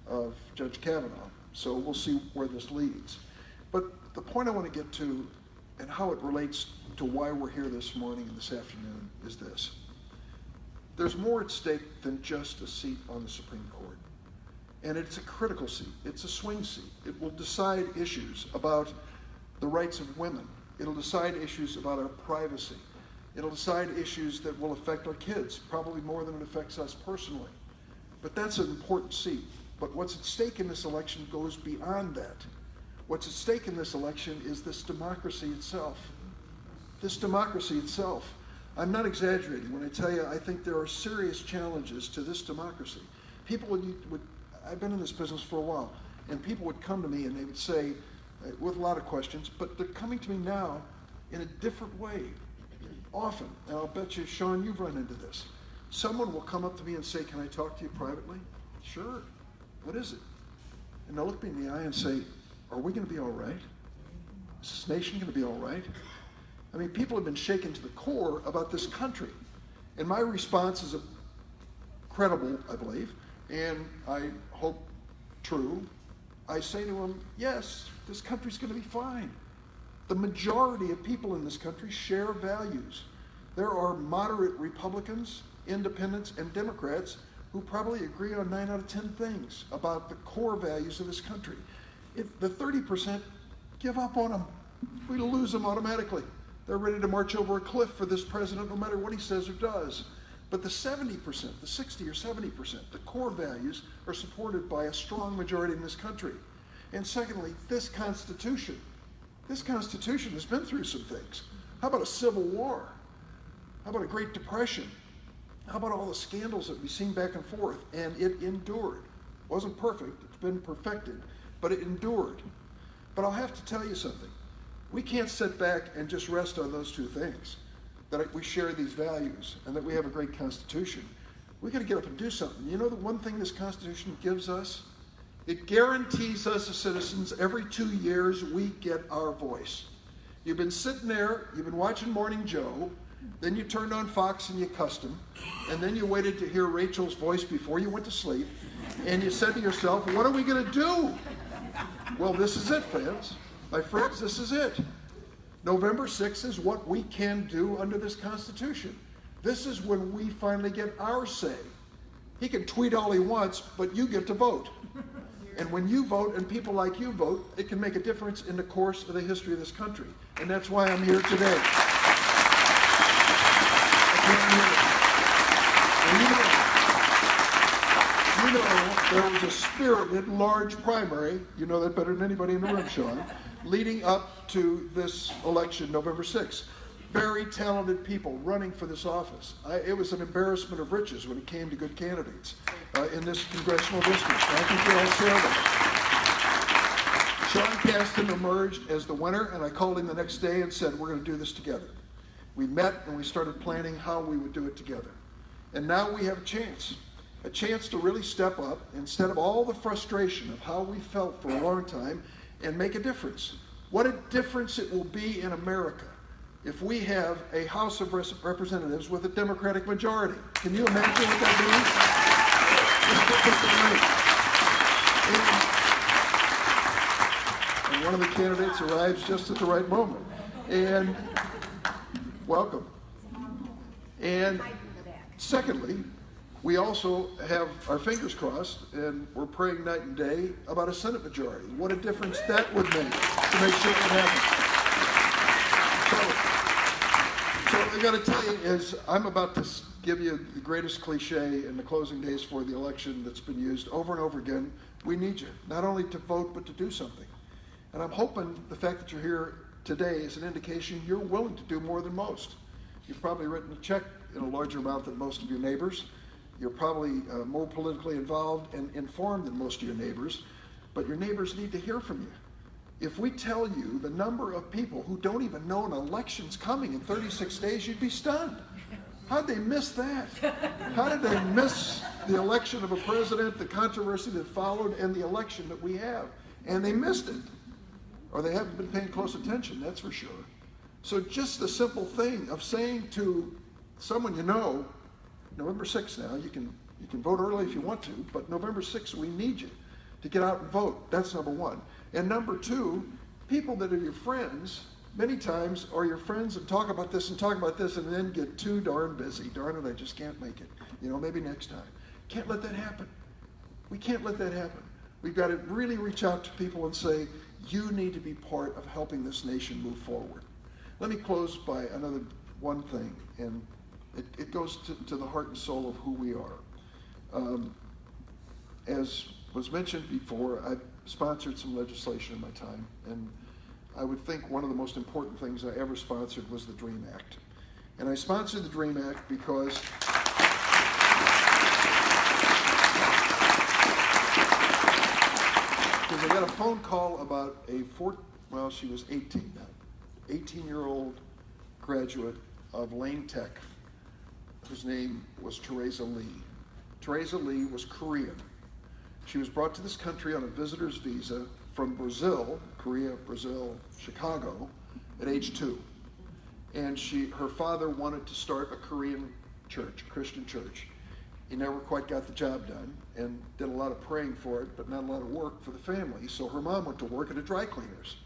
of Judge Kavanaugh. So we'll see where this leads. But the point I want to get to, and how it relates to why we're here this morning and this afternoon, is this. There's more at stake than just a seat on the Supreme Court. And it's a critical seat. It's a swing seat. It will decide issues about the rights of women. It'll decide issues about our privacy. It'll decide issues that will affect our kids, probably more than it affects us personally. But that's an important seat. But what's at stake in this election goes beyond that. What's at stake in this election is this democracy itself. This democracy itself. I'm not exaggerating when I tell you I think there are serious challenges to this democracy. People I've been in this business for a while, and people would come to me and they would say, with a lot of questions, but they're coming to me now in a different way, often. And I'll bet you, Sean, you've run into this. Someone will come up to me and say, can I talk to you privately? Sure. What is it? And they'll look me in the eye and say, are we going to be all right? Is this nation going to be all right? I mean, people have been shaken to the core about this country. And my response is credible, I believe, and I hope true. I say to them, yes, this country's going to be fine. The majority of people in this country share values. There are moderate Republicans, independents, and Democrats who probably agree on 9 out of 10 things about the core values of this country. The 30% give up on them. We lose them automatically. They're ready to march over a cliff for this president no matter what he says or does. But the 70%, the 60 or 70%, the core values are supported by a strong majority in this country. And secondly, this Constitution has been through some things. How about a civil war? How about a Great Depression? How about all the scandals that we've seen back and forth? And it endured. It wasn't perfect, it's been perfected, but it endured. But I'll have to tell you something. We can't sit back and just rest on those two things, that we share these values and that we have a great Constitution. We got to get up and do something. You know the one thing this Constitution gives us? It guarantees us as citizens every 2 years we get our voice. You've been sitting there, you've been watching Morning Joe, then you turned on Fox and you cussed him, and then you waited to hear Rachel's voice before you went to sleep, and you said to yourself, what are we going to do? Well, this is it, friends. My friends, this is it. November 6th is what we can do under this Constitution. This is when we finally get our say. He can tweet all he wants, but you get to vote. And when you vote and people like you vote, it can make a difference in the course of the history of this country. And that's why I'm here today. You know, there was a spirited, large primary, you know that better than anybody in the room, Sean, leading up to this election, November 6th. Very talented people running for this office. It was an embarrassment of riches when it came to good candidates in this congressional district. I think we all share that. Sean Casten emerged as the winner, and I called him the next day and said, we're going to do this together. We met and we started planning how we would do it together. And now we have a chance to really step up instead of all the frustration of how we felt for a long time and make a difference. What a difference it will be in America if we have a House of Representatives with a Democratic majority. Can you imagine what that means? And one of the candidates arrives just at the right moment. And welcome. And secondly, we also have our fingers crossed, and we're praying night and day about a Senate majority. What a difference that would make to make sure it happens. So I got to tell you is I'm about to give you the greatest cliche in the closing days for the election that's been used over and over again. We need you, not only to vote, but to do something. And I'm hoping the fact that you're here today is an indication you're willing to do more than most. You've probably written a check in a larger amount than most of your neighbors. You're probably more politically involved and informed than most of your neighbors, but your neighbors need to hear from you. If we tell you the number of people who don't even know an election's coming in 36 days, you'd be stunned. How'd they miss that? How did they miss the election of a president, the controversy that followed, and the election that we have? And they missed it. Or they haven't been paying close attention, that's for sure. So just the simple thing of saying to someone you know, November 6th now, you can vote early if you want to, but November 6th, we need you to get out and vote. That's number one. And number two, people that are your friends, many times are your friends and talk about this and then get too darn busy. Darn it, I just can't make it. You know, maybe next time. Can't let that happen. We can't let that happen. We've got to really reach out to people and say, you need to be part of helping this nation move forward. Let me close by another one thing, and it goes to the heart and soul of who we are. As was mentioned before, I've sponsored some legislation in my time, and I would think one of the most important things I ever sponsored was the DREAM Act. And I sponsored the DREAM Act because I got a phone call about she was 18 now, 18-year-old graduate of Lane Tech, whose name was Teresa Lee. Teresa Lee was Korean. She was brought to this country on a visitor's visa from Brazil, Korea, Brazil, Chicago, at age 2. And her father wanted to start a Korean church, a Christian church. He never quite got the job done and did a lot of praying for it, but not a lot of work for the family. So her mom went to work at a dry cleaners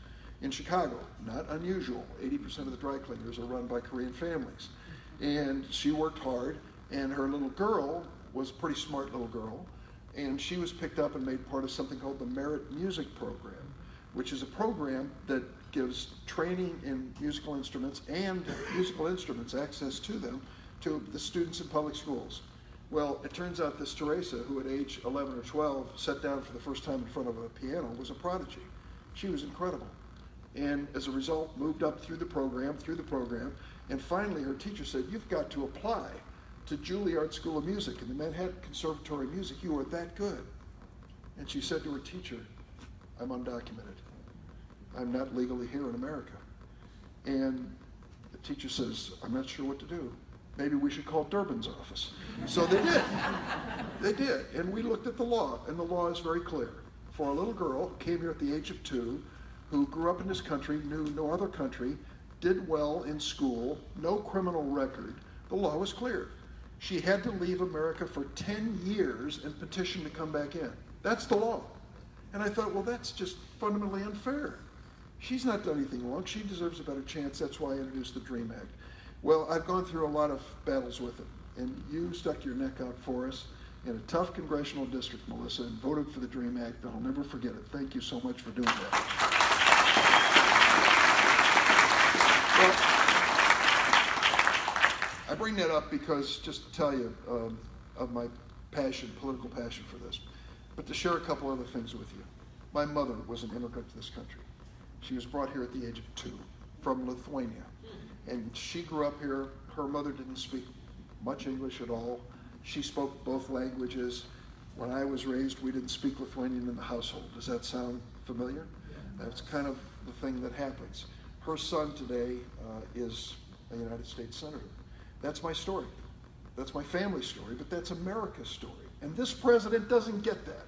in Chicago. Not unusual. 80% of the dry cleaners are run by Korean families. And she worked hard, and her little girl was a pretty smart little girl, and she was picked up and made part of something called the Merit Music Program, which is a program that gives training in musical instruments and musical instruments, access to them, to the students in public schools. Well, it turns out this Teresa, who at age 11 or 12 sat down for the first time in front of a piano, was a prodigy. She was incredible. And as a result, moved up through the program, and finally her teacher said, you've got to apply to Juilliard School of Music and the Manhattan Conservatory of Music. You are that good. And she said to her teacher, I'm undocumented. I'm not legally here in America. And the teacher says, I'm not sure what to do. maybe we should call Durbin's office. So they did. They did. And we looked at the law, and the law is very clear. For a little girl who came here at the age of 2, who grew up in this country, knew no other country, did well in school, no criminal record, the law was clear. She had to leave America for 10 years and petition to come back in. That's the law. And I thought, well, that's just fundamentally unfair. She's not done anything wrong. She deserves a better chance. That's why I introduced the DREAM Act. Well, I've gone through a lot of battles with it, and you stuck your neck out for us in a tough congressional district, Melissa, and voted for the DREAM Act. I'll never forget it. Thank you so much for doing that. Well, I bring that up because, just to tell you of my passion, political passion for this, but to share a couple other things with you. My mother was an immigrant to this country. She was brought here at the age of 2 from Lithuania. And she grew up here. Her mother didn't speak much English at all. She spoke both languages. When I was raised, we didn't speak Lithuanian in the household. Does that sound familiar? That's kind of the thing that happens. Her son today is a United States Senator. That's my story. That's my family story, but that's America's story. And this president doesn't get that.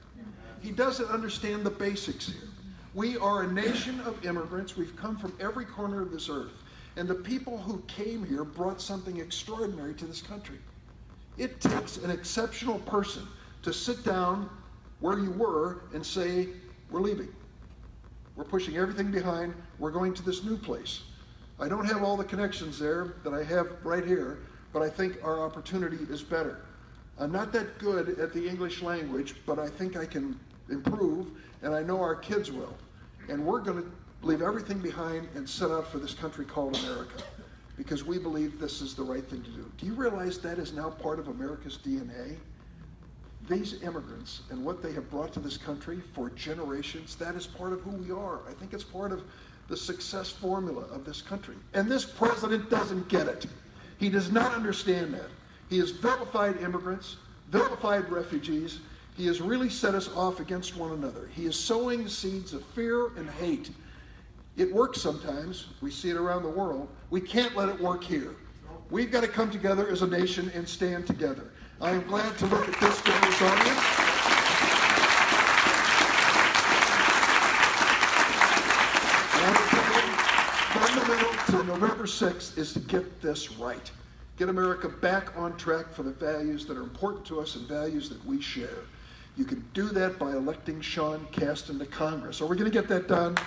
He doesn't understand the basics here. We are a nation of immigrants. We've come from every corner of this earth. And the people who came here brought something extraordinary to this country. It takes an exceptional person to sit down where you were and say, we're leaving. We're pushing everything behind. We're going to this new place. I don't have all the connections there that I have right here, but I think our opportunity is better. I'm not that good at the English language, but I think I can improve, and I know our kids will. And we're going to leave everything behind and set out for this country called America, because we believe this is the right thing to do. Do you realize that is now part of America's DNA? These immigrants and what they have brought to this country for generations, that is part of who we are. I think it's part of the success formula of this country. And this president doesn't get it. He does not understand that. He has vilified immigrants, vilified refugees. He has really set us off against one another. He is sowing seeds of fear and hate. It works sometimes. We see it around the world. We can't let it work here. We've got to come together as a nation and stand together. I am glad to look at this generous audience. And fundamental to November 6th is to get this right. Get America back on track for the values that are important to us and values that we share. You can do that by electing Sean Casten to Congress. Are we going to get that done?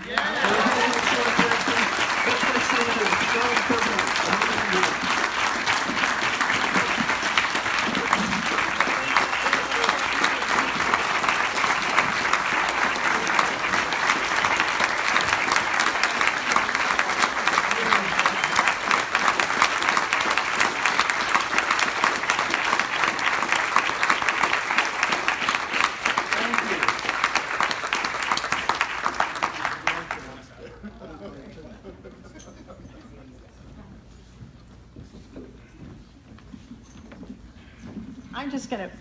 I'm just going to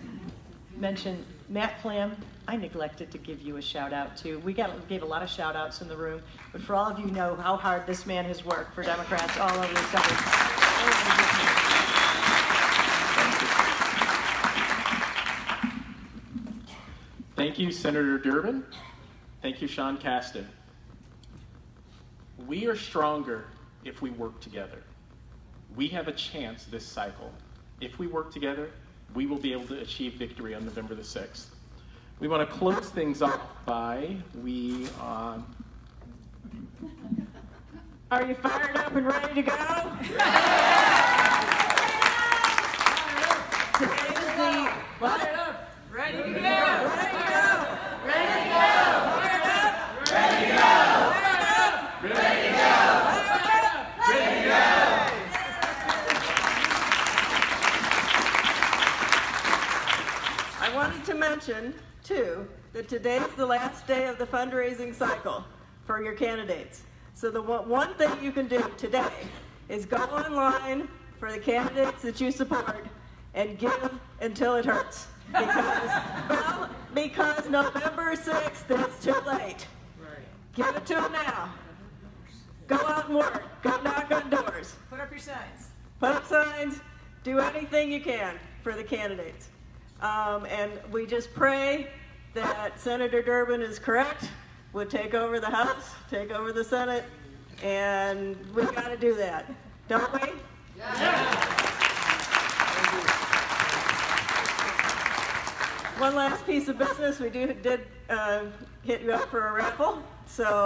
mention Matt Flam. I neglected to give you a shout out too. We gave a lot of shout outs in the room, but for all of you know how hard this man has worked for Democrats all over the suburbs. Thank you, Senator Durbin. Thank you, Sean Casten. We are stronger if we work together. We have a chance this cycle. If we work together, we will be able to achieve victory on November the 6th. We want to close things off by, Are you fired up and ready to go? Today is the Fired up, ready to go. Ready to go. Ready to go. Fired up. Ready to go. Fired up. Ready to go. Fired up. Ready to go. I wanted to mention, too, that today is the last day of the fundraising cycle for your candidates. So the one thing you can do today is go online for the candidates that you support and give until it hurts. Because November 6th is too late. Give it to them now. Go out and work. Go knock on doors. Put up your signs. Put up signs. do anything you can for the candidates. And we just pray that Senator Durbin is correct, would take over the House, take over the Senate, and we've got to do that, don't we? One last piece of business, we did hit you up for a raffle, so